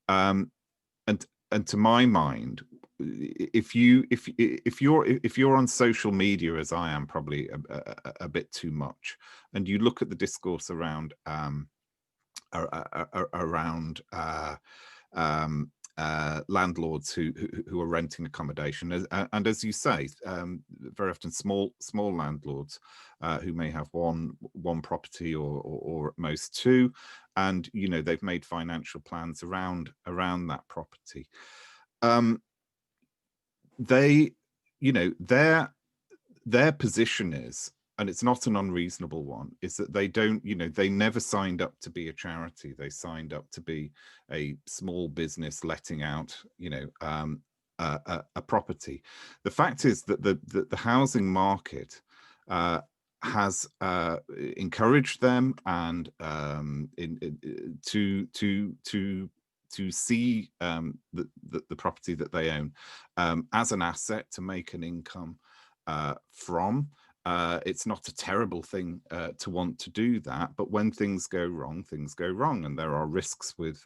And to my mind, if you're on social media, as I am, probably a bit too much, and you look at the discourse around landlords who are renting accommodation, and as you say, very often small landlords who may have one property or at most two, and they've made financial plans around that property. Their position is, and it's not an unreasonable one, is that they never signed up to be a charity. They signed up to be a small business letting out, a property. The fact is that the housing market has encouraged them and to see the property that they own as an asset to make an income from. It's not a terrible thing to want to do that, but when things go wrong, and there are risks with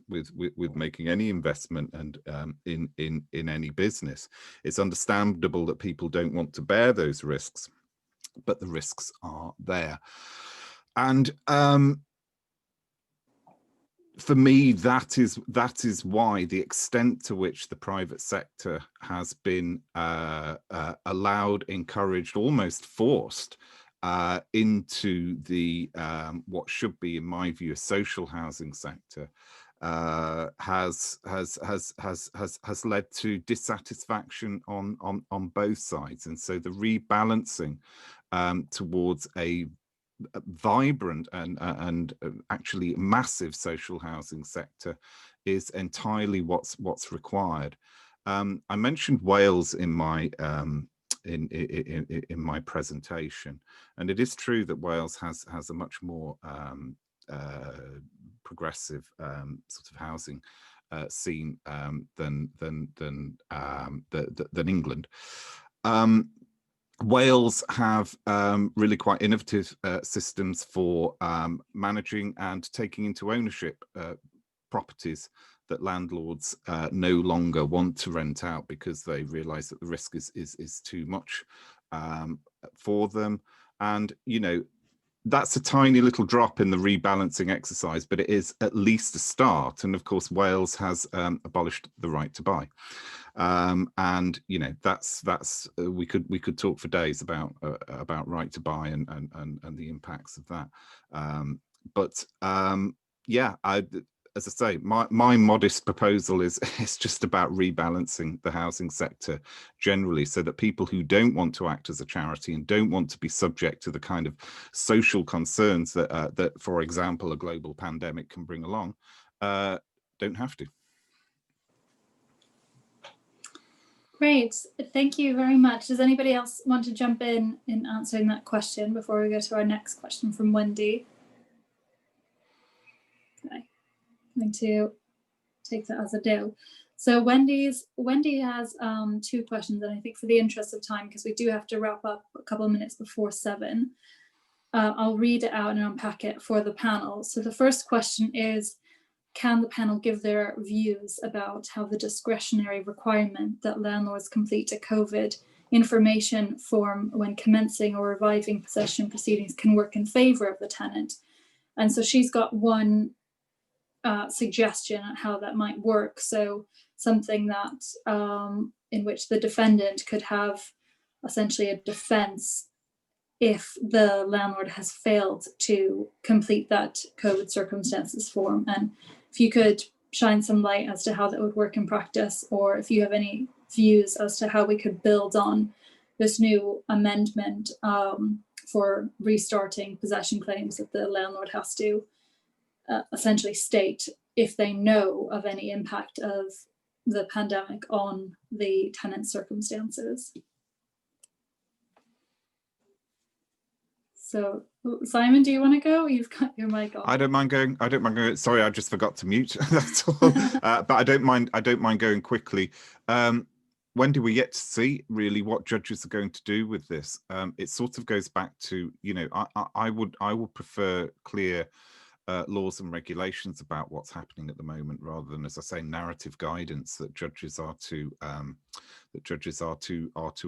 making any investment and in any business. It's understandable that people don't want to bear those risks, but the risks are there. And for me, that is why the extent to which the private sector has been allowed, encouraged, almost forced into the what should be, in my view, a social housing sector, has led to dissatisfaction on both sides, and so the rebalancing towards a vibrant and actually massive social housing sector is entirely what's required. I mentioned Wales in my in my presentation, and it is true that Wales has a much more progressive sort of housing scene than England. Wales have really quite innovative systems for managing and taking into ownership properties that landlords no longer want to rent out because they realise that the risk is too much for them. And that's a tiny little drop in the rebalancing exercise, but it is at least a start. And of course, Wales has abolished the right to buy. And that's we could talk for days about right to buy and the impacts of that. Yeah, as I say, my modest proposal is just about rebalancing the housing sector generally, so that people who don't want to act as a charity and don't want to be subject to the kind of social concerns that, for example, a global pandemic can bring along, don't have to. Great, thank you very much. Does anybody else want to jump in answering that question before we go to our next question from Wendy? Okay, I'm going to take that as a no. So Wendy has two questions, and I think for the interest of time, because we do have to wrap up a couple of minutes before 7, I'll read it out and unpack it for the panel. So the first question is, can the panel give their views about how the discretionary requirement that landlords complete a COVID information form when commencing or reviving possession proceedings can work in favour of the tenant? And so she's got one suggestion on how that might work. So something that in which the defendant could have essentially a defence if the landlord has failed to complete that COVID circumstances form. And if you could shine some light as to how that would work in practice, or if you have any views as to how we could build on this new amendment for restarting possession claims that the landlord has to essentially state if they know of any impact of the pandemic on the tenant's circumstances. So, Simon, do you want to go? You've got your mic on. I don't mind going. I don't mind going. Sorry, I just forgot to mute. That's all. But I don't mind. I don't mind going quickly. When do we yet to see really what judges are going to do with this? It sort of goes back to, you know, I would prefer clear laws and regulations about what's happening at the moment, rather than, as I say, narrative guidance that judges are to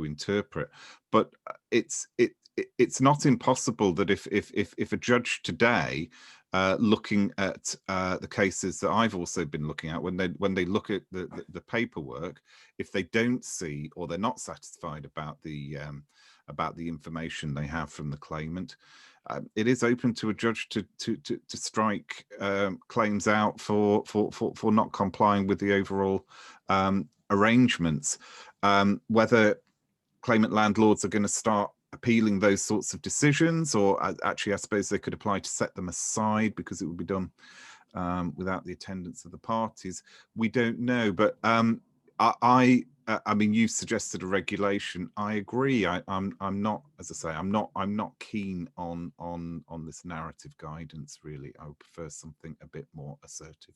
interpret. But it's not impossible that if a judge today, looking at the cases that I've also been looking at, when they look at the paperwork, if they don't see or they're not satisfied about the information they have from the claimant, it is open to a judge to strike claims out for not complying with the overall arrangements. Whether claimant landlords are going to start appealing those sorts of decisions, or actually I suppose they could apply to set them aside because it would be done without the attendance of the parties, we don't know. But I mean, you've suggested a regulation. I agree. I'm not, as I say, I'm not keen on this narrative guidance. Really, I would prefer something a bit more assertive.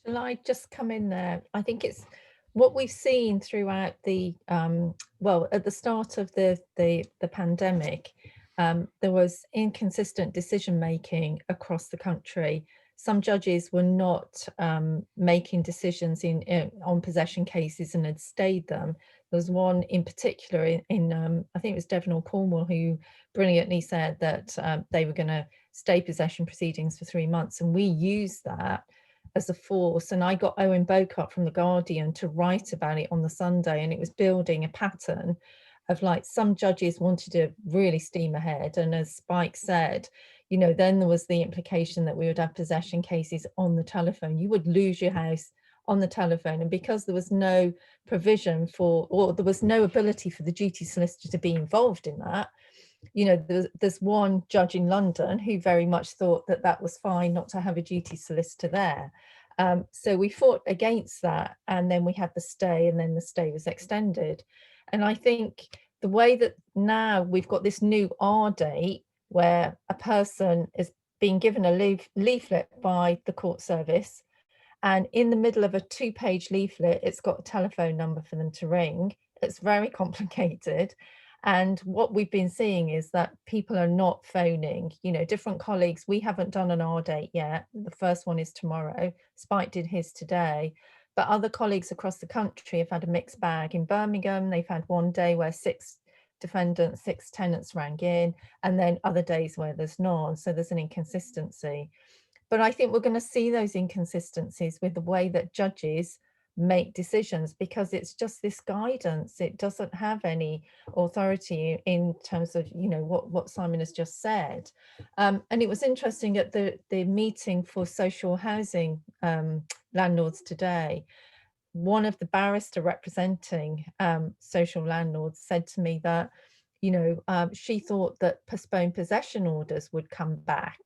Shall I just come in there? I think it's what we've seen throughout the well, at the start of the pandemic, there was inconsistent decision making across the country. Some judges were not making decisions on possession cases and had stayed them. There was one in particular in I think it was Devon or Cornwall, who brilliantly said that they were going to stay possession proceedings for 3 months, and we used that as a force. And I got Owen Bowcutt from The Guardian to write about it on the Sunday, and it was building a pattern of, like, some judges wanted to really steam ahead, and as Spike said, you know, then there was the implication that we would have possession cases on the telephone. You would lose your house on the telephone, and because there was no provision for, or there was no ability for the duty solicitor to be involved in that, you know, there's one judge in London who very much thought that that was fine not to have a duty solicitor there. So we fought against that, and then we had the stay, and then the stay was extended. And I think the way that now we've got this new R date, where a person is being given a leaflet by the court service, and in the middle of a 2-page leaflet, it's got a telephone number for them to ring. It's very complicated. And what we've been seeing is that people are not phoning, you know, different colleagues. We haven't done an R date yet. The first one is tomorrow. Spike did his today. But other colleagues across the country have had a mixed bag. In Birmingham, they've had one day where 6 defendants, 6 tenants rang in, and then other days where there's none. So there's an inconsistency. But I think we're going to see those inconsistencies with the way that judges make decisions, because it's just this guidance. It doesn't have any authority in terms of, you know, what Simon has just said. And it was interesting at the meeting for social housing landlords today, one of the barrister representing social landlords said to me that, you know, she thought that postponed possession orders would come back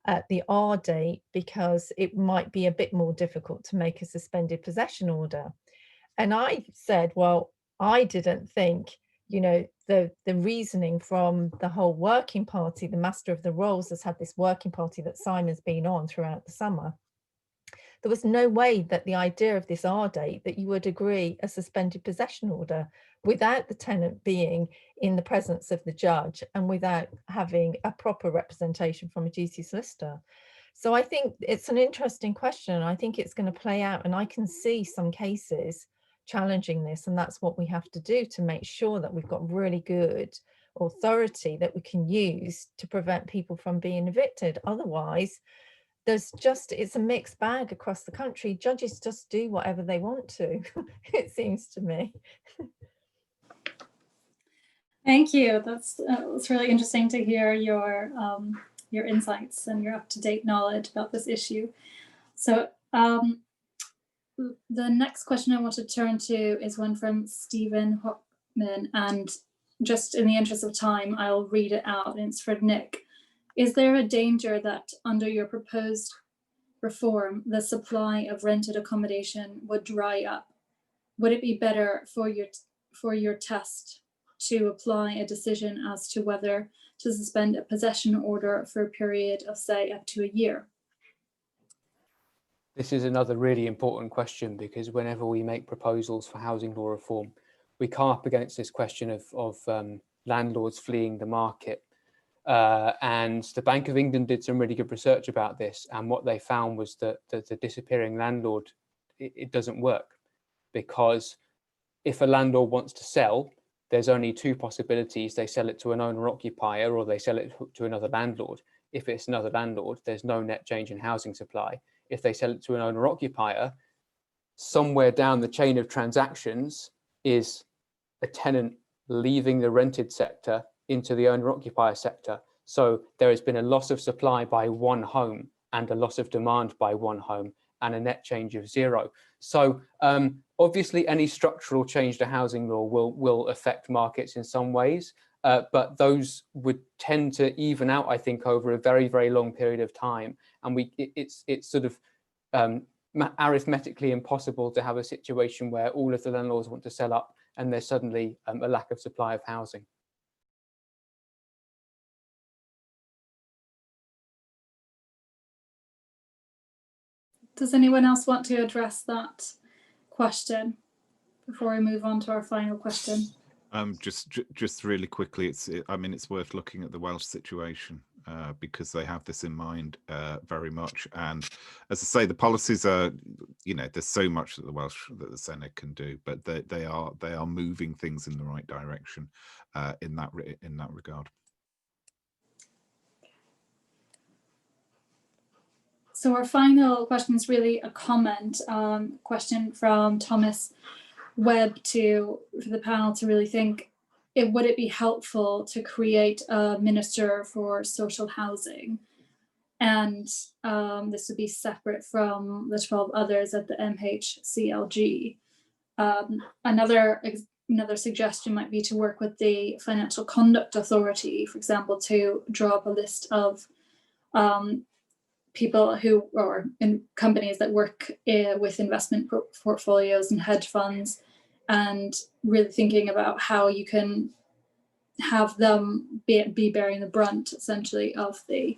at the R date because it might be a bit more difficult to make a suspended possession order. And I said, well, I didn't think, you know, the reasoning from the whole working party, the Master of the Rolls has had this working party that Simon's been on throughout the summer. There was no way that the idea of this R date that you would agree a suspended possession order without the tenant being in the presence of the judge and without having a proper representation from a duty solicitor. So I think it's an interesting question. I think it's going to play out, and I can see some cases challenging this, and that's what we have to do to make sure that we've got really good authority that we can use to prevent people from being evicted. Otherwise, it's a mixed bag across the country. Judges just do whatever they want to, it seems to me. Thank you. That's really interesting to hear your insights and your up-to-date knowledge about this issue. So the next question I want to turn to is one from Stephen Hockman, and just in the interest of time, I'll read it out, and it's for Nick. Is there a danger that under your proposed reform, the supply of rented accommodation would dry up? Would it be better for your test to apply a decision as to whether to suspend a possession order for a period of, say, up to a year? This is another really important question, because whenever we make proposals for housing law reform, we come up against this question of landlords fleeing the market. And the Bank of England did some really good research about this. And what they found was that the disappearing landlord, it doesn't work, because if a landlord wants to sell, there's only two possibilities. They sell it to an owner occupier, or they sell it to another landlord. If it's another landlord, there's no net change in housing supply. If they sell it to an owner occupier, somewhere down the chain of transactions is a tenant leaving the rented sector into the owner occupier sector. So there has been a loss of supply by one home and a loss of demand by one home, and a net change of zero. So obviously any structural change to housing law will affect markets in some ways, but those would tend to even out, I think, over a very, very long period of time. And it's sort of arithmetically impossible to have a situation where all of the landlords want to sell up and there's suddenly a lack of supply of housing. Does anyone else want to address that question before we move on to our final question? Just really quickly, I mean, it's worth looking at the Welsh situation because they have this in mind very much. And as I say, the policies are, you know, there's so much that the Senate can do, but they are moving things in the right direction in that regard. So our final question is really a comment question from Thomas Webb for the panel to really think, would it be helpful to create a minister for social housing? And this would be separate from the 12 others at the MHCLG. Another suggestion might be to work with the Financial Conduct Authority, for example, to draw up a list of people or in companies that work with investment portfolios and hedge funds, and really thinking about how you can have them be bearing the brunt, essentially, of the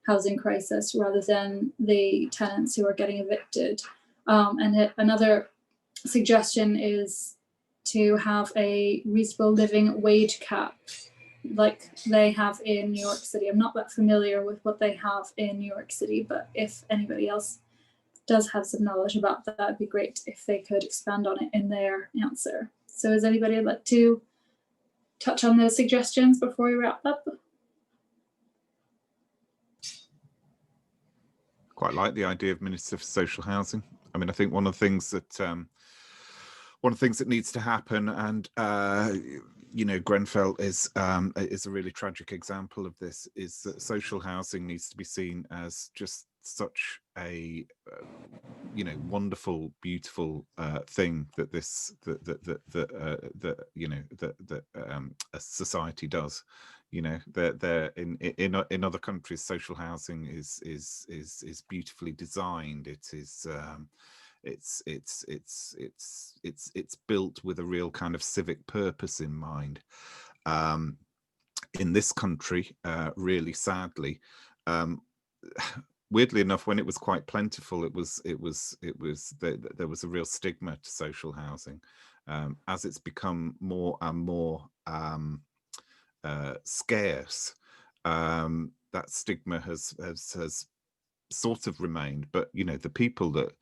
housing crisis rather than the tenants who are getting evicted. And another suggestion is to have a reasonable living wage cap like they have in New York City. I'm not that familiar with what they have in New York City, but if anybody else does have some knowledge about that, it'd be great if they could expand on it in their answer. So does anybody like to touch on those suggestions before we wrap up? Quite like the idea of Minister for Social Housing. I mean, I think one of the things that needs to happen, and you know, Grenfell is a really tragic example of this, is that social housing needs to be seen as just such a you know, wonderful, beautiful thing that a society does. You know, in other countries, social housing is beautifully designed. It is it's built with a real kind of civic purpose in mind. In this country, really sadly, weirdly enough, when it was quite plentiful, there was a real stigma to social housing. As it's become more and more scarce, that stigma has sort of remained. But you know, the people that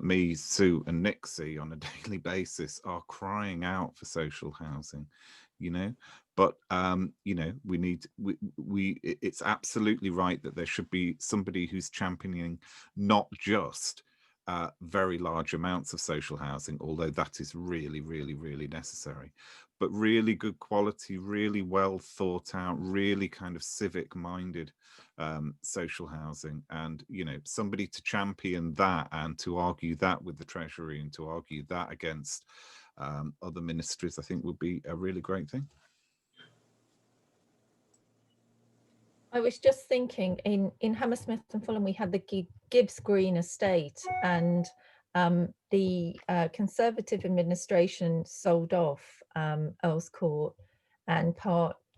me, Sue and Nick see on a daily basis are crying out for social housing, you know. But you know, it's absolutely right that there should be somebody who's championing not just very large amounts of social housing, although that is really, really, really necessary, but really good quality, really well thought out, really kind of civic minded social housing. And, you know, somebody to champion that and to argue that with the Treasury and to argue that against other ministries, I think would be a really great thing. I was just thinking in Hammersmith and Fulham, we had the Gibbs Green estate, and the Conservative administration sold off Earls Court and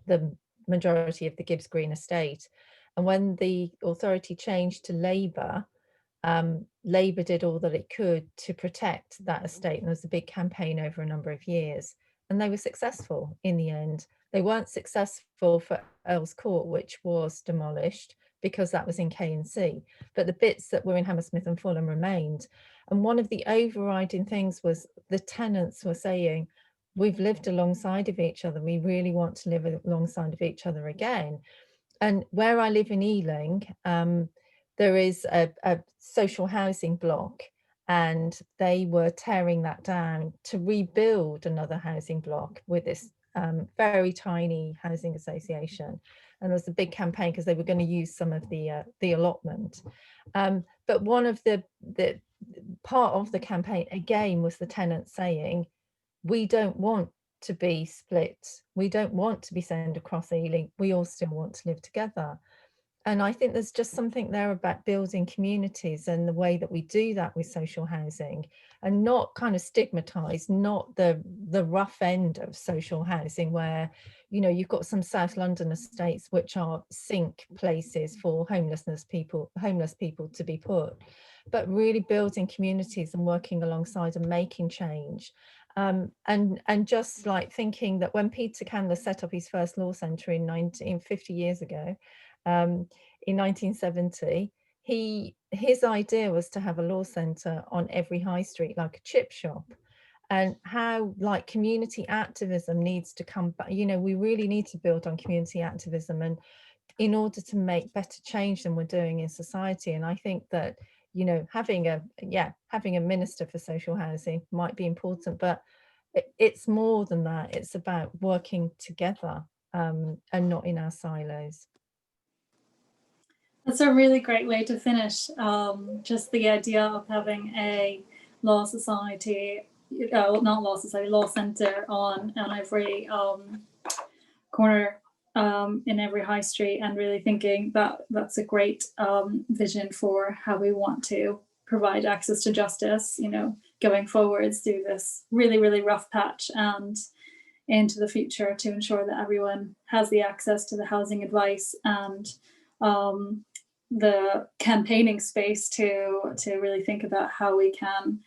the majority of the Gibbs Green estate. And when the authority changed to Labour, Labour did all that it could to protect that estate. And there was a big campaign over a number of years, and they were successful in the end. They weren't successful for Earls Court, which was demolished because that was in K&C, but the bits that were in Hammersmith and Fulham remained. And one of the overriding things was the tenants were saying, we've lived alongside of each other. We really want to live alongside of each other again. And where I live in Ealing, there is a social housing block, and they were tearing that down to rebuild another housing block with this very tiny housing association. And there was a big campaign because they were going to use some of the allotment. But one of the part of the campaign again was the tenants saying, we don't want to be split. We don't want to be sent across Ealing. We all still want to live together. And I think there's just something there about building communities and the way that we do that with social housing, and not kind of stigmatise, not the rough end of social housing where, you know, you've got some South London estates which are sink places for homeless people to be put, but really building communities and working alongside and making change. And just like thinking that when Peter Candler set up his first law centre in 50 years ago, in 1970, his idea was to have a law centre on every high street, like a chip shop, and how like community activism needs to come back. You know, we really need to build on community activism, and in order to make better change than we're doing in society. And I think that, you know, having a minister for social housing might be important, but it's more than that. It's about working together and not in our silos. That's a really great way to finish. Just the idea of having a law society, law centre on every corner in every high street, and really thinking that that's a great vision for how we want to provide access to justice, you know, going forwards through this really, really rough patch and into the future, to ensure that everyone has the access to the housing advice and the campaigning space to really think about how we can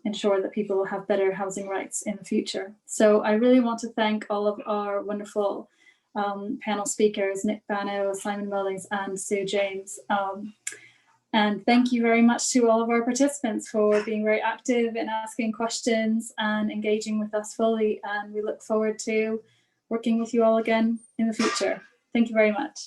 ensure that people have better housing rights in the future. So I really want to thank all of our wonderful panel speakers, Nick Bano, Simon Mullings, and Sue James. And thank you very much to all of our participants for being very active and asking questions and engaging with us fully. And we look forward to working with you all again in the future. Thank you very much.